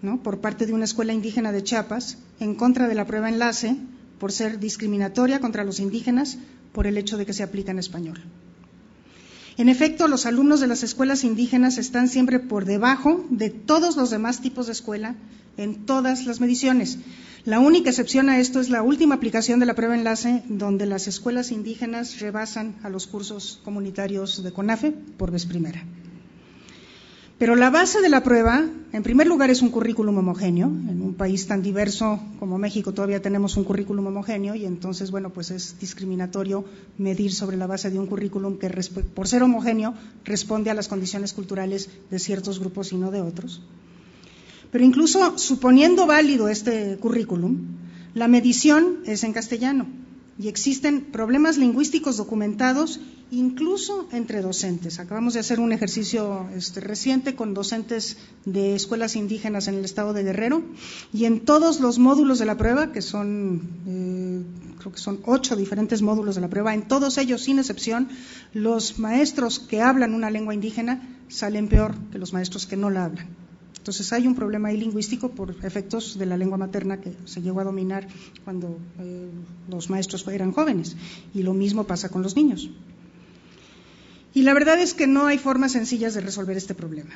¿no?, por parte de una escuela indígena de Chiapas en contra de la prueba enlace por ser discriminatoria contra los indígenas por el hecho de que se aplica en español. En efecto, los alumnos de las escuelas indígenas están siempre por debajo de todos los demás tipos de escuela en todas las mediciones. La única excepción a esto es la última aplicación de la prueba enlace, donde las escuelas indígenas rebasan a los cursos comunitarios de CONAFE por vez primera. Pero la base de la prueba, en primer lugar, es un currículum homogéneo. En un país tan diverso como México todavía tenemos un currículum homogéneo y entonces, bueno, pues es discriminatorio medir sobre la base de un currículum que, por ser homogéneo, responde a las condiciones culturales de ciertos grupos y no de otros. Pero incluso suponiendo válido este currículum, la medición es en castellano y existen problemas lingüísticos documentados incluso entre docentes. Acabamos de hacer un ejercicio reciente con docentes de escuelas indígenas en el estado de Guerrero y en todos los módulos de la prueba, que son, creo que son 8 diferentes módulos de la prueba, en todos ellos, sin excepción, los maestros que hablan una lengua indígena salen peor que los maestros que no la hablan. Entonces hay un problema ahí lingüístico por efectos de la lengua materna que se llegó a dominar cuando los maestros eran jóvenes, y lo mismo pasa con los niños. Y la verdad es que no hay formas sencillas de resolver este problema.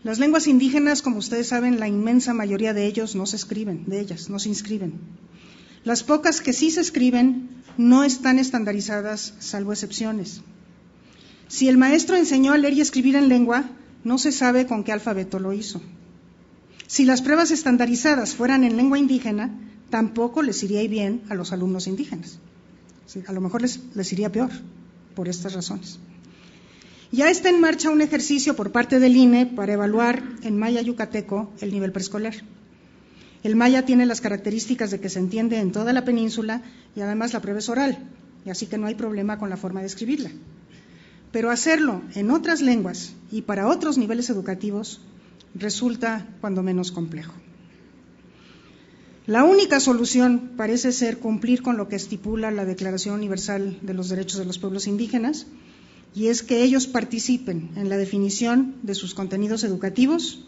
Las lenguas indígenas, como ustedes saben, la inmensa mayoría de ellos no se escriben, de ellas no se inscriben. Las pocas que sí se escriben no están estandarizadas, salvo excepciones. Si el maestro enseñó a leer y escribir en lengua, no se sabe con qué alfabeto lo hizo. Si las pruebas estandarizadas fueran en lengua indígena, tampoco les iría bien a los alumnos indígenas. A lo mejor les iría peor por estas razones. Ya está en marcha un ejercicio por parte del INE para evaluar en maya yucateco el nivel preescolar. El maya tiene las características de que se entiende en toda la península y además la prueba es oral, y así que no hay problema con la forma de escribirla. Pero hacerlo en otras lenguas y para otros niveles educativos resulta cuando menos complejo. La única solución parece ser cumplir con lo que estipula la Declaración Universal de los Derechos de los Pueblos Indígenas, y es que ellos participen en la definición de sus contenidos educativos,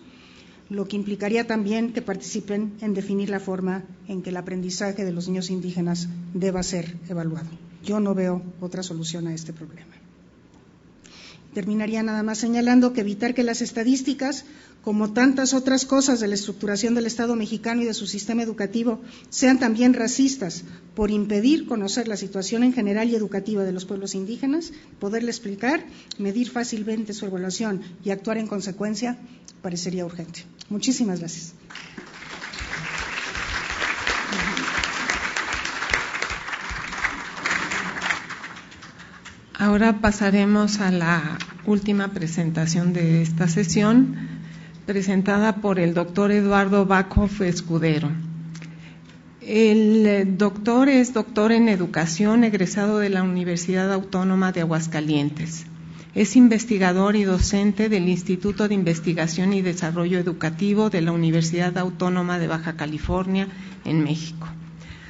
lo que implicaría también que participen en definir la forma en que el aprendizaje de los niños indígenas deba ser evaluado. Yo no veo otra solución a este problema. Terminaría nada más señalando que evitar que las estadísticas, como tantas otras cosas de la estructuración del Estado mexicano y de su sistema educativo, sean también racistas por impedir conocer la situación en general y educativa de los pueblos indígenas, poderle explicar, medir fácilmente su evaluación y actuar en consecuencia, parecería urgente. Muchísimas gracias. Ahora pasaremos a la última presentación de esta sesión, presentada por el doctor Eduardo Backhoff Escudero. El doctor es doctor en educación, egresado de la Universidad Autónoma de Aguascalientes. Es investigador y docente del Instituto de Investigación y Desarrollo Educativo de la Universidad Autónoma de Baja California, en México.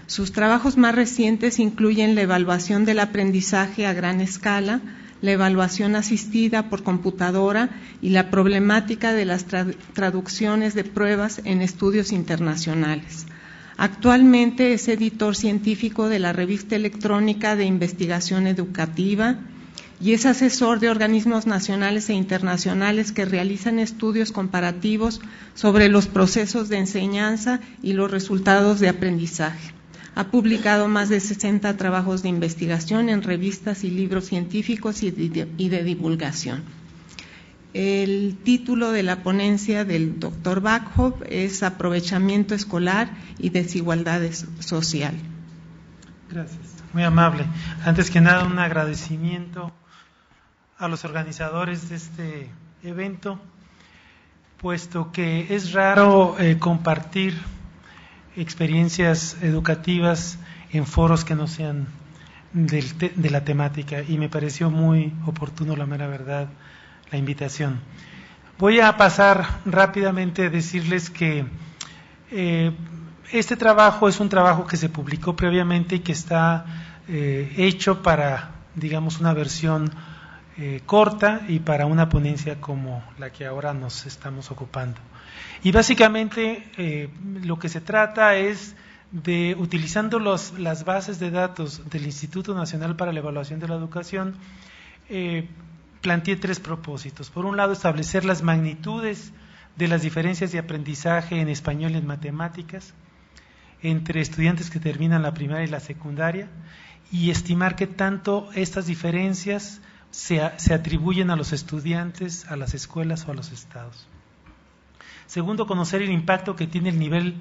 Sus trabajos más recientes incluyen la evaluación del aprendizaje a gran escala, la evaluación asistida por computadora y la problemática de las traducciones de pruebas en estudios internacionales. Actualmente es editor científico de la Revista Electrónica de Investigación Educativa y es asesor de organismos nacionales e internacionales que realizan estudios comparativos sobre los procesos de enseñanza y los resultados de aprendizaje. Ha publicado más de 60 trabajos de investigación en revistas y libros científicos y de divulgación. El título de la ponencia del doctor Backhoff es Aprovechamiento escolar y desigualdad social. Gracias, muy amable. Antes que nada, un agradecimiento a los organizadores de este evento, puesto que es raro compartir experiencias educativas en foros que no sean de la temática, y me pareció muy oportuno, la mera verdad, la invitación. Voy a pasar rápidamente a decirles que este trabajo es un trabajo que se publicó previamente y que está hecho para, digamos, una versión corta y para una ponencia como la que ahora nos estamos ocupando. Y básicamente lo que se trata es de, utilizando las bases de datos del Instituto Nacional para la Evaluación de la Educación, planteé 3 propósitos. Por un lado, establecer las magnitudes de las diferencias de aprendizaje en español y en matemáticas entre estudiantes que terminan la primaria y la secundaria, y estimar qué tanto estas diferencias se atribuyen a los estudiantes, a las escuelas o a los estados. Segundo, conocer el impacto que tiene el nivel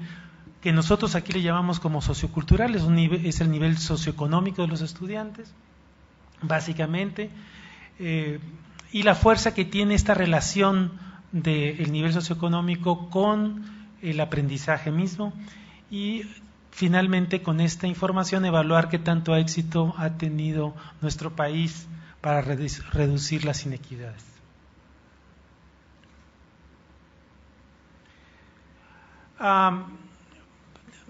que nosotros aquí le llamamos como sociocultural, es el nivel socioeconómico de los estudiantes, básicamente, y la fuerza que tiene esta relación del nivel socioeconómico con el aprendizaje mismo, y finalmente con esta información evaluar qué tanto éxito ha tenido nuestro país para reducir las inequidades.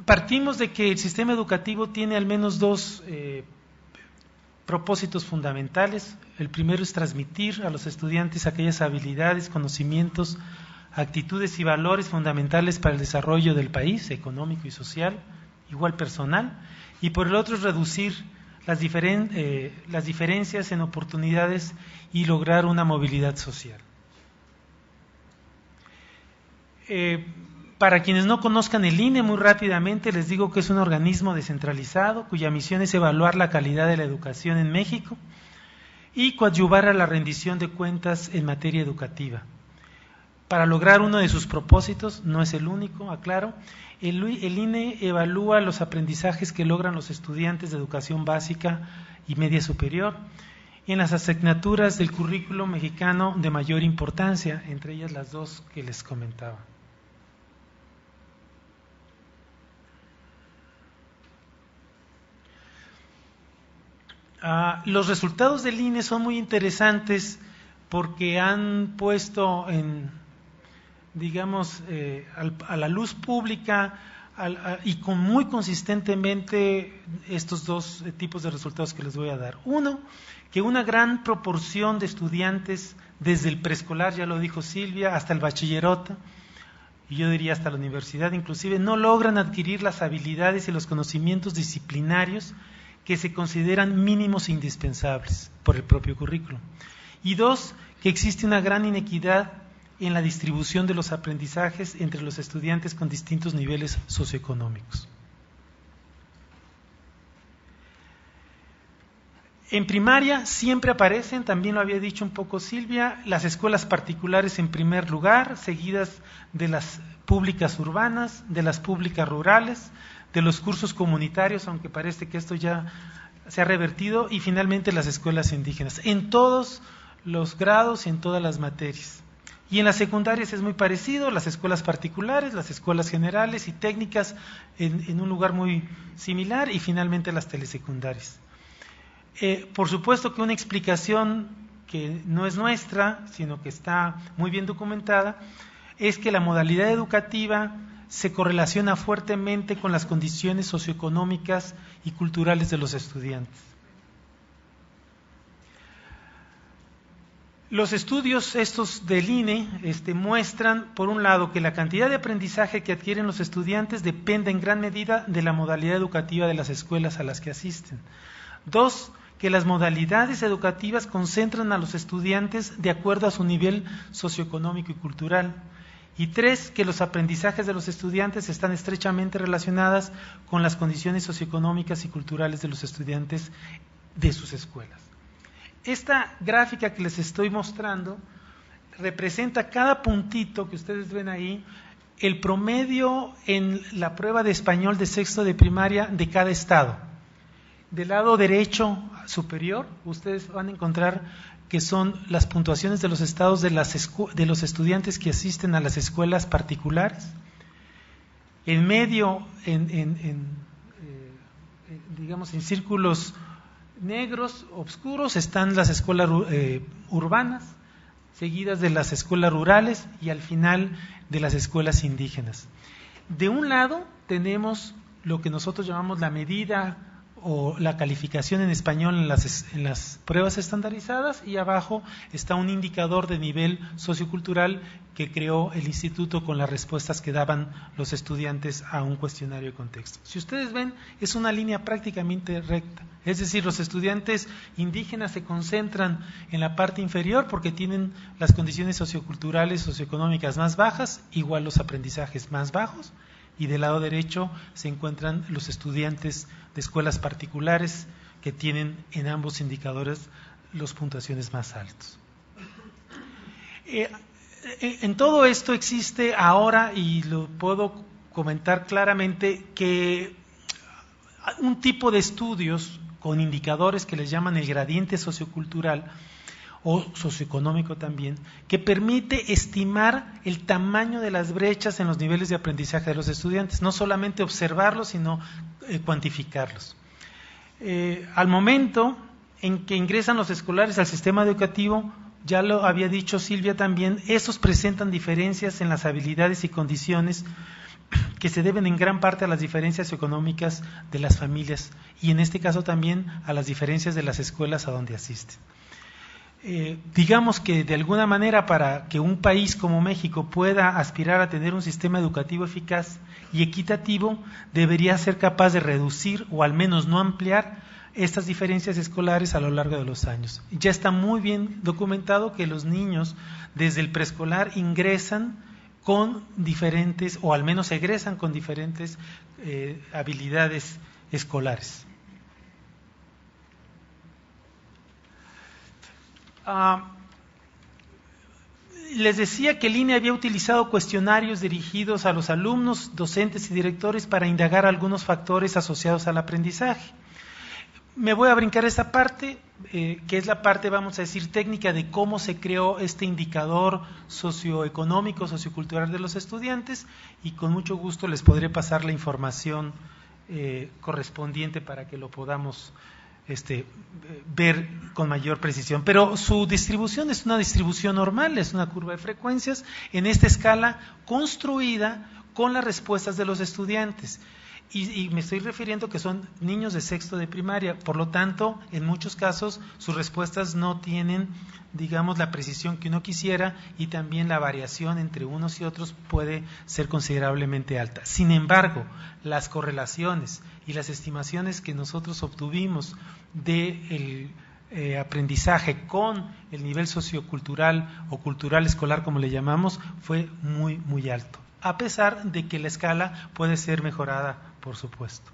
Partimos de que el sistema educativo tiene al menos 2 propósitos fundamentales. El primero es transmitir a los estudiantes aquellas habilidades, conocimientos, actitudes y valores fundamentales para el desarrollo del país, económico y social, igual personal, y por el otro es reducir las diferencias en oportunidades y lograr una movilidad social. Para quienes no conozcan el INE, muy rápidamente les digo que es un organismo descentralizado cuya misión es evaluar la calidad de la educación en México y coadyuvar a la rendición de cuentas en materia educativa. Para lograr uno de sus propósitos, no es el único, aclaro, el INE evalúa los aprendizajes que logran los estudiantes de educación básica y media superior en las asignaturas del currículo mexicano de mayor importancia, entre ellas las 2 que les comentaba. Los resultados del INE son muy interesantes porque han puesto digamos, a la luz pública y muy consistentemente estos 2 tipos de resultados que les voy a dar. Uno, que una gran proporción de estudiantes desde el preescolar, ya lo dijo Silvia, hasta el bachillerato, y yo diría hasta la universidad inclusive, no logran adquirir las habilidades y los conocimientos disciplinarios que se consideran mínimos e indispensables por el propio currículo. Y 2, que existe una gran inequidad en la distribución de los aprendizajes entre los estudiantes con distintos niveles socioeconómicos. En primaria siempre aparecen, también lo había dicho un poco Silvia, las escuelas particulares en primer lugar, seguidas de las públicas urbanas, de las públicas rurales, de los cursos comunitarios, aunque parece que esto ya se ha revertido, y finalmente las escuelas indígenas, en todos los grados y en todas las materias. Y en las secundarias es muy parecido, las escuelas particulares, las escuelas generales y técnicas en un lugar muy similar, y finalmente las telesecundarias. Por supuesto que una explicación que no es nuestra, sino que está muy bien documentada, es que la modalidad educativa se correlaciona fuertemente con las condiciones socioeconómicas y culturales de los estudiantes. Los estudios estos del INE muestran, por un lado, que la cantidad de aprendizaje que adquieren los estudiantes depende en gran medida de la modalidad educativa de las escuelas a las que asisten. 2, que las modalidades educativas concentran a los estudiantes de acuerdo a su nivel socioeconómico y cultural. Y 3, que los aprendizajes de los estudiantes están estrechamente relacionadas con las condiciones socioeconómicas y culturales de los estudiantes de sus escuelas. Esta gráfica que les estoy mostrando representa cada puntito que ustedes ven ahí, el promedio en la prueba de español de sexto de primaria de cada estado. Del lado derecho superior, ustedes van a encontrar que son las puntuaciones de los estados de los estudiantes que asisten a las escuelas particulares. En medio, digamos, en círculos negros, oscuros, están las escuelas urbanas, seguidas de las escuelas rurales y al final de las escuelas indígenas. De un lado tenemos lo que nosotros llamamos la medida o la calificación en español en las pruebas estandarizadas, y abajo está un indicador de nivel sociocultural que creó el instituto con las respuestas que daban los estudiantes a un cuestionario de contexto. Si ustedes ven, es una línea prácticamente recta, es decir, los estudiantes indígenas se concentran en la parte inferior porque tienen las condiciones socioculturales, socioeconómicas más bajas, igual los aprendizajes más bajos, y del lado derecho se encuentran los estudiantes de escuelas particulares que tienen en ambos indicadores las puntuaciones más altas. En todo esto existe ahora, y lo puedo comentar claramente, que un tipo de estudios con indicadores que les llaman el gradiente sociocultural o socioeconómico también, que permite estimar el tamaño de las brechas en los niveles de aprendizaje de los estudiantes, no solamente observarlos, sino cuantificarlos. Al momento en que ingresan los escolares al sistema educativo, ya lo había dicho Silvia también, estos presentan diferencias en las habilidades y condiciones que se deben en gran parte a las diferencias económicas de las familias y en este caso también a las diferencias de las escuelas a donde asisten. Digamos que de alguna manera, para que un país como México pueda aspirar a tener un sistema educativo eficaz y equitativo, debería ser capaz de reducir o al menos no ampliar estas diferencias escolares a lo largo de los años. Ya está muy bien documentado que los niños desde el preescolar ingresan con diferentes, o al menos egresan con diferentes habilidades escolares. Les decía que el INE había utilizado cuestionarios dirigidos a los alumnos, docentes y directores para indagar algunos factores asociados al aprendizaje. Me voy a brincar esta parte, que es la parte, vamos a decir, técnica de cómo se creó este indicador socioeconómico, sociocultural de los estudiantes, y con mucho gusto les podré pasar la información correspondiente para que lo podamos ver con mayor precisión. Pero su distribución es una distribución normal, es una curva de frecuencias en esta escala construida con las respuestas de los estudiantes. Y me estoy refiriendo que son niños de sexto de primaria, por lo tanto, en muchos casos sus respuestas no tienen, digamos, la precisión que uno quisiera, y también la variación entre unos y otros puede ser considerablemente alta. Sin embargo, las correlaciones y las estimaciones que nosotros obtuvimos del aprendizaje con el nivel sociocultural o cultural escolar, como le llamamos, fue muy, muy alto, a pesar de que la escala puede ser mejorada, por supuesto.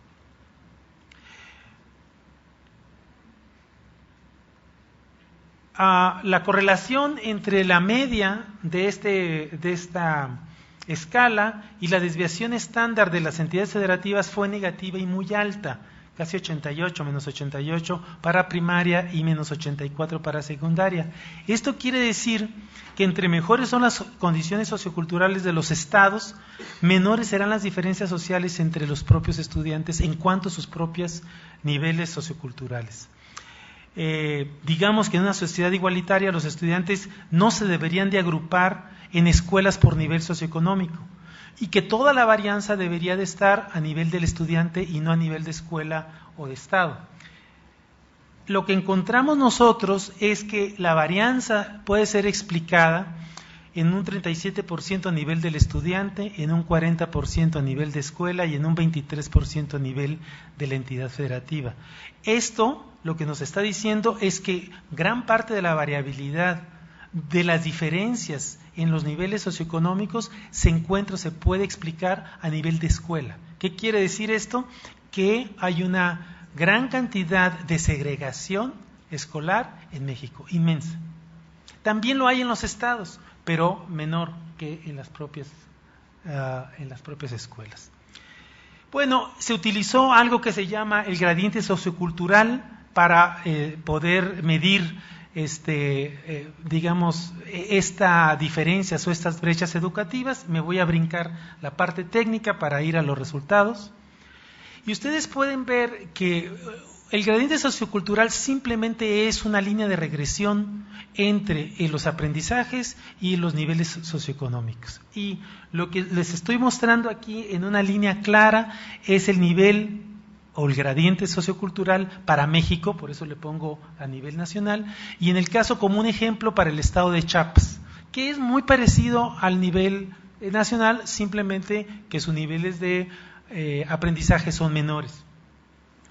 La correlación entre la media de esta escala y la desviación estándar de las entidades federativas fue negativa y muy alta, casi 88, menos 88 para primaria y menos 84 para secundaria. Esto quiere decir que entre mejores son las condiciones socioculturales de los estados, menores serán las diferencias sociales entre los propios estudiantes en cuanto a sus propios niveles socioculturales. Digamos que en una sociedad igualitaria los estudiantes no se deberían de agrupar en escuelas por nivel socioeconómico, y que toda la varianza debería de estar a nivel del estudiante y no a nivel de escuela o de estado. Lo que encontramos nosotros es que la varianza puede ser explicada en un 37% a nivel del estudiante, en un 40% a nivel de escuela y en un 23% a nivel de la entidad federativa. Esto lo que nos está diciendo es que gran parte de la variabilidad de las diferencias en los niveles socioeconómicos se encuentra o se puede explicar a nivel de escuela. ¿Qué quiere decir esto? Que hay una gran cantidad de segregación escolar en México, inmensa. También lo hay en los estados, pero menor que en las propias escuelas. Bueno, se utilizó algo que se llama el gradiente sociocultural para poder medir digamos, estas diferencias o estas brechas educativas. Me voy a brincar la parte técnica para ir a los resultados. Y ustedes pueden ver que el gradiente sociocultural simplemente es una línea de regresión entre los aprendizajes y los niveles socioeconómicos. Y lo que les estoy mostrando aquí en una línea clara es el nivel o el gradiente sociocultural para México, por eso le pongo a nivel nacional, y en el caso como un ejemplo para el estado de Chiapas, que es muy parecido al nivel nacional, simplemente que sus niveles de aprendizaje son menores.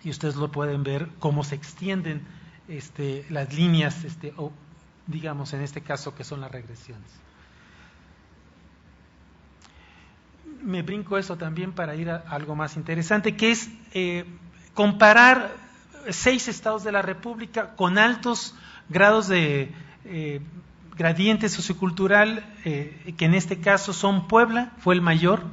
Y ustedes lo pueden ver cómo se extienden las líneas, o digamos en este caso que son las regresiones. Me brinco eso también para ir a algo más interesante, que es comparar 6 estados de la República con altos grados de gradiente sociocultural, que en este caso son Puebla, fue el mayor,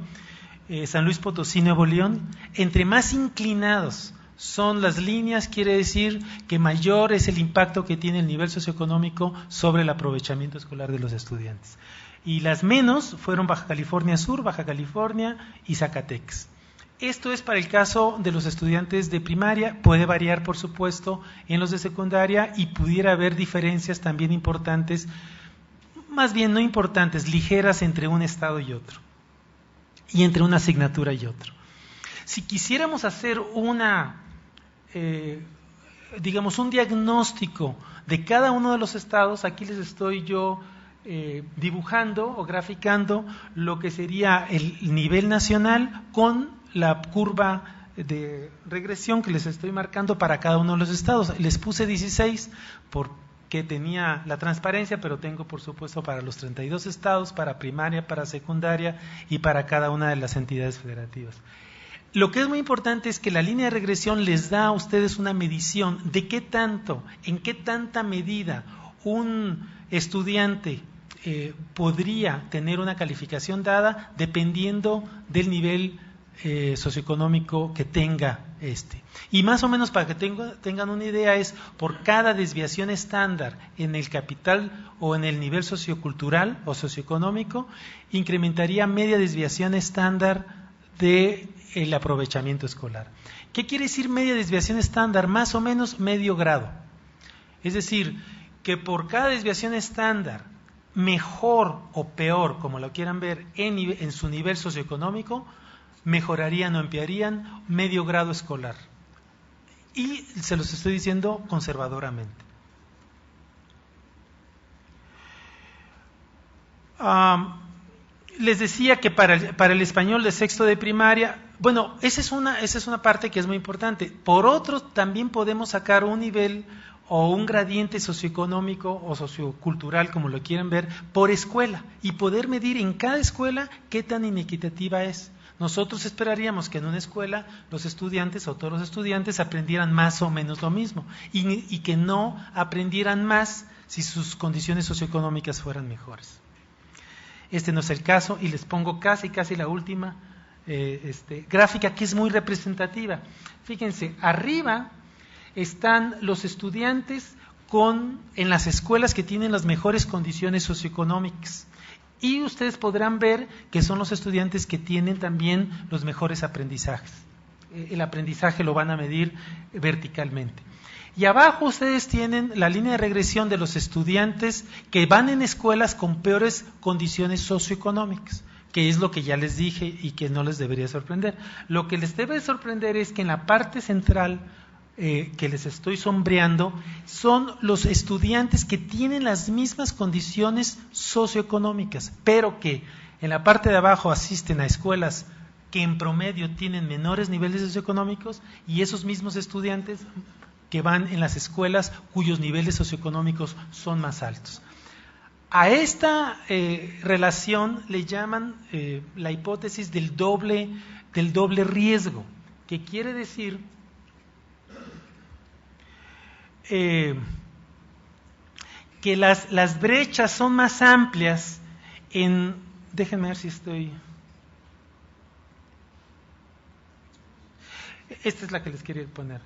San Luis Potosí, Nuevo León. Entre más inclinados son las líneas, quiere decir que mayor es el impacto que tiene el nivel socioeconómico sobre el aprovechamiento escolar de los estudiantes. Y las menos fueron Baja California Sur, Baja California y Zacatecas. Esto es para el caso de los estudiantes de primaria, puede variar por supuesto en los de secundaria y pudiera haber diferencias también importantes, más bien no importantes, ligeras entre un estado y otro, y entre una asignatura y otro. Si quisiéramos hacer digamos un diagnóstico de cada uno de los estados, aquí les estoy yo dibujando o graficando lo que sería el nivel nacional con la curva de regresión que les estoy marcando para cada uno de los estados. Les puse 16 porque tenía la transparencia, pero tengo por supuesto para los 32 estados, para primaria, para secundaria y para cada una de las entidades federativas. Lo que es muy importante es que la línea de regresión les da a ustedes una medición de qué tanto, en qué tanta medida un estudiante podría tener una calificación dada dependiendo del nivel socioeconómico que tenga Y más o menos para que tengan una idea es por cada desviación estándar en el capital o en el nivel sociocultural o socioeconómico, incrementaría media desviación estándar del aprovechamiento escolar. ¿Qué quiere decir media desviación estándar? Más o menos medio grado. Es decir, que por cada desviación estándar, mejor o peor, como lo quieran ver, en su nivel socioeconómico, mejorarían o empeorarían medio grado escolar. Y se los estoy diciendo conservadoramente. Les decía que para el español de sexto de primaria, bueno, esa es una parte que es muy importante. Por otro, también podemos sacar un nivel o un gradiente socioeconómico o sociocultural, como lo quieran ver, por escuela, y poder medir en cada escuela qué tan inequitativa es. Nosotros esperaríamos que en una escuela los estudiantes o todos los estudiantes aprendieran más o menos lo mismo y que no aprendieran más si sus condiciones socioeconómicas fueran mejores. Este no es el caso y les pongo casi la última gráfica que es muy representativa. Fíjense, arriba están los estudiantes en las escuelas que tienen las mejores condiciones socioeconómicas. Y ustedes podrán ver que son los estudiantes que tienen también los mejores aprendizajes. El aprendizaje lo van a medir verticalmente. Y abajo ustedes tienen la línea de regresión de los estudiantes que van en escuelas con peores condiciones socioeconómicas, que es lo que ya les dije y que no les debería sorprender. Lo que les debe sorprender es que en la parte central que les estoy sombreando son los estudiantes que tienen las mismas condiciones socioeconómicas, pero que en la parte de abajo asisten a escuelas que en promedio tienen menores niveles socioeconómicos, y esos mismos estudiantes que van en las escuelas cuyos niveles socioeconómicos son más altos. A esta relación le llaman la hipótesis del doble riesgo, que quiere decir que las brechas son más amplias en... Déjenme ver si estoy... Esta es la que les quería poner.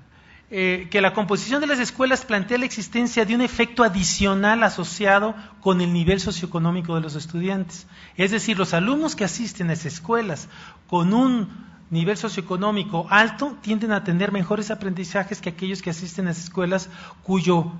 Que la composición de las escuelas plantea la existencia de un efecto adicional asociado con el nivel socioeconómico de los estudiantes. Es decir, los alumnos que asisten a esas escuelas con un nivel socioeconómico alto tienden a tener mejores aprendizajes que aquellos que asisten a esas escuelas cuyo,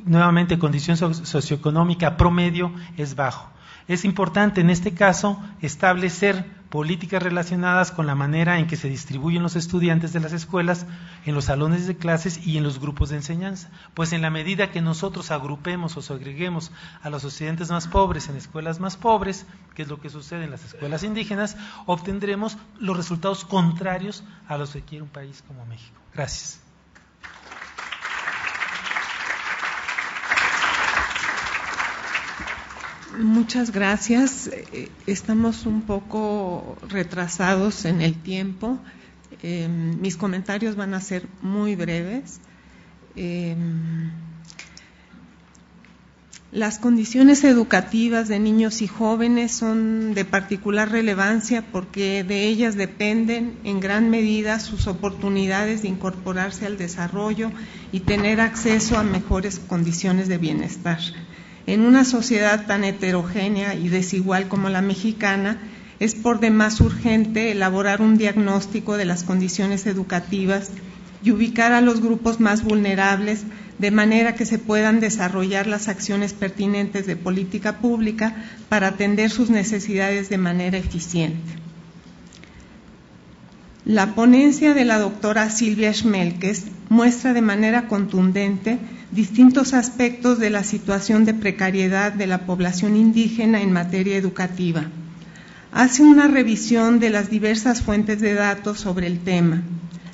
nuevamente, condición socioeconómica promedio es bajo. Es importante en este caso establecer políticas relacionadas con la manera en que se distribuyen los estudiantes de las escuelas en los salones de clases y en los grupos de enseñanza. Pues en la medida que nosotros agrupemos o segreguemos a los estudiantes más pobres en escuelas más pobres, que es lo que sucede en las escuelas indígenas, obtendremos los resultados contrarios a los que quiere un país como México. Gracias. Muchas gracias. Estamos un poco retrasados en el tiempo. Mis comentarios van a ser muy breves. Las condiciones educativas de niños y jóvenes son de particular relevancia porque de ellas dependen en gran medida sus oportunidades de incorporarse al desarrollo y tener acceso a mejores condiciones de bienestar. En una sociedad tan heterogénea y desigual como la mexicana, es por demás urgente elaborar un diagnóstico de las condiciones educativas y ubicar a los grupos más vulnerables de manera que se puedan desarrollar las acciones pertinentes de política pública para atender sus necesidades de manera eficiente. La ponencia de la doctora Silvia Schmelkes muestra de manera contundente distintos aspectos de la situación de precariedad de la población indígena en materia educativa. Hace una revisión de las diversas fuentes de datos sobre el tema,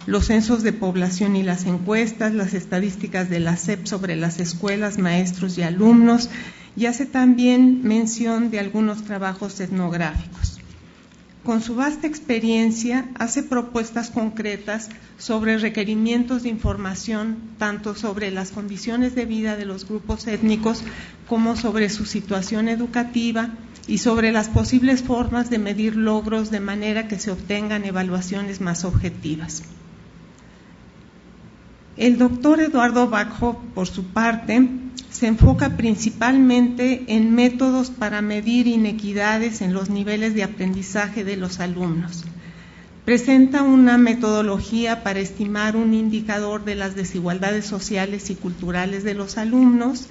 los censos de población y las encuestas, las estadísticas de la SEP sobre las escuelas, maestros y alumnos, y hace también mención de algunos trabajos etnográficos. Con su vasta experiencia, hace propuestas concretas sobre requerimientos de información, tanto sobre las condiciones de vida de los grupos étnicos como sobre su situación educativa y sobre las posibles formas de medir logros de manera que se obtengan evaluaciones más objetivas. El doctor Eduardo Backhoff, por su parte, se enfoca principalmente en métodos para medir inequidades en los niveles de aprendizaje de los alumnos. Presenta una metodología para estimar un indicador de las desigualdades sociales y culturales de los alumnos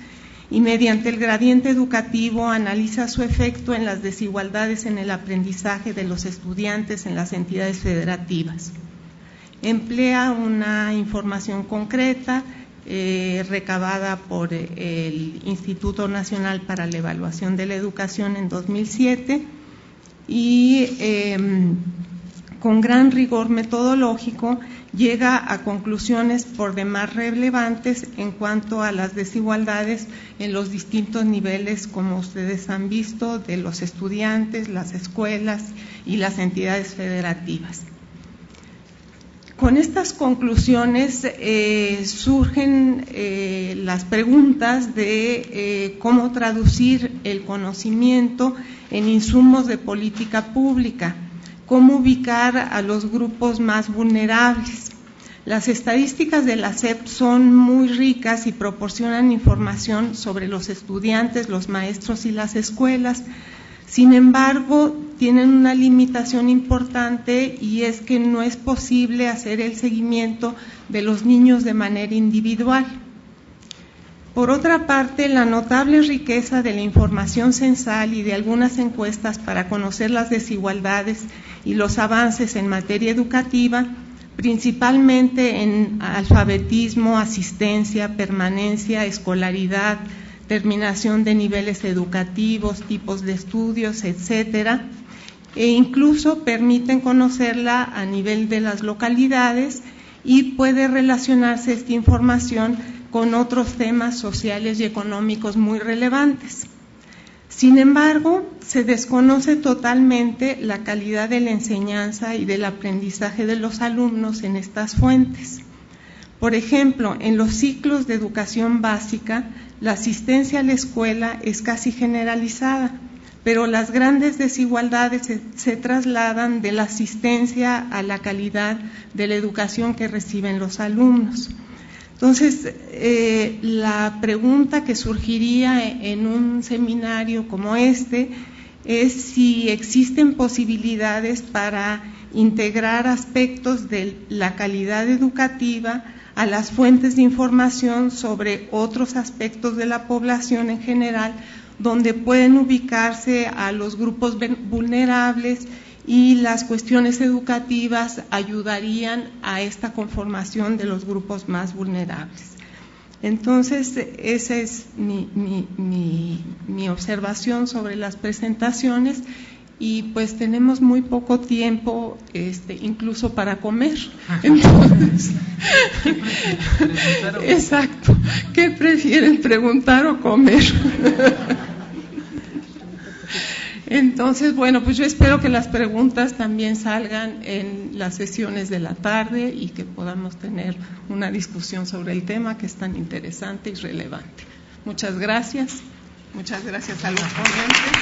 y mediante el gradiente educativo analiza su efecto en las desigualdades en el aprendizaje de los estudiantes en las entidades federativas. Emplea una información concreta recabada por el Instituto Nacional para la Evaluación de la Educación en 2007 y con gran rigor metodológico llega a conclusiones por demás relevantes en cuanto a las desigualdades en los distintos niveles, como ustedes han visto, de los estudiantes, las escuelas y las entidades federativas. Con estas conclusiones surgen las preguntas de cómo traducir el conocimiento en insumos de política pública, cómo ubicar a los grupos más vulnerables. Las estadísticas de la SEP son muy ricas y proporcionan información sobre los estudiantes, los maestros y las escuelas. Sin embargo, tienen una limitación importante y es que no es posible hacer el seguimiento de los niños de manera individual. Por otra parte, la notable riqueza de la información censal y de algunas encuestas para conocer las desigualdades y los avances en materia educativa, principalmente en alfabetismo, asistencia, permanencia, escolaridad, terminación de niveles educativos, tipos de estudios, etcétera, e incluso permiten conocerla a nivel de las localidades y puede relacionarse esta información con otros temas sociales y económicos muy relevantes. Sin embargo, se desconoce totalmente la calidad de la enseñanza y del aprendizaje de los alumnos en estas fuentes. Por ejemplo, en los ciclos de educación básica, la asistencia a la escuela es casi generalizada, pero las grandes desigualdades se trasladan de la asistencia a la calidad de la educación que reciben los alumnos. Entonces, la pregunta que surgiría en un seminario como este es si existen posibilidades para integrar aspectos de la calidad educativa a las fuentes de información sobre otros aspectos de la población en general, donde pueden ubicarse a los grupos vulnerables y las cuestiones educativas ayudarían a esta conformación de los grupos más vulnerables. Entonces, esa es mi observación sobre las presentaciones y pues tenemos muy poco tiempo, incluso para comer. Entonces, exacto. ¿Qué prefieren, preguntar o comer? Entonces, bueno, pues yo espero que las preguntas también salgan en las sesiones de la tarde y que podamos tener una discusión sobre el tema que es tan interesante y relevante. Muchas gracias a los ponentes.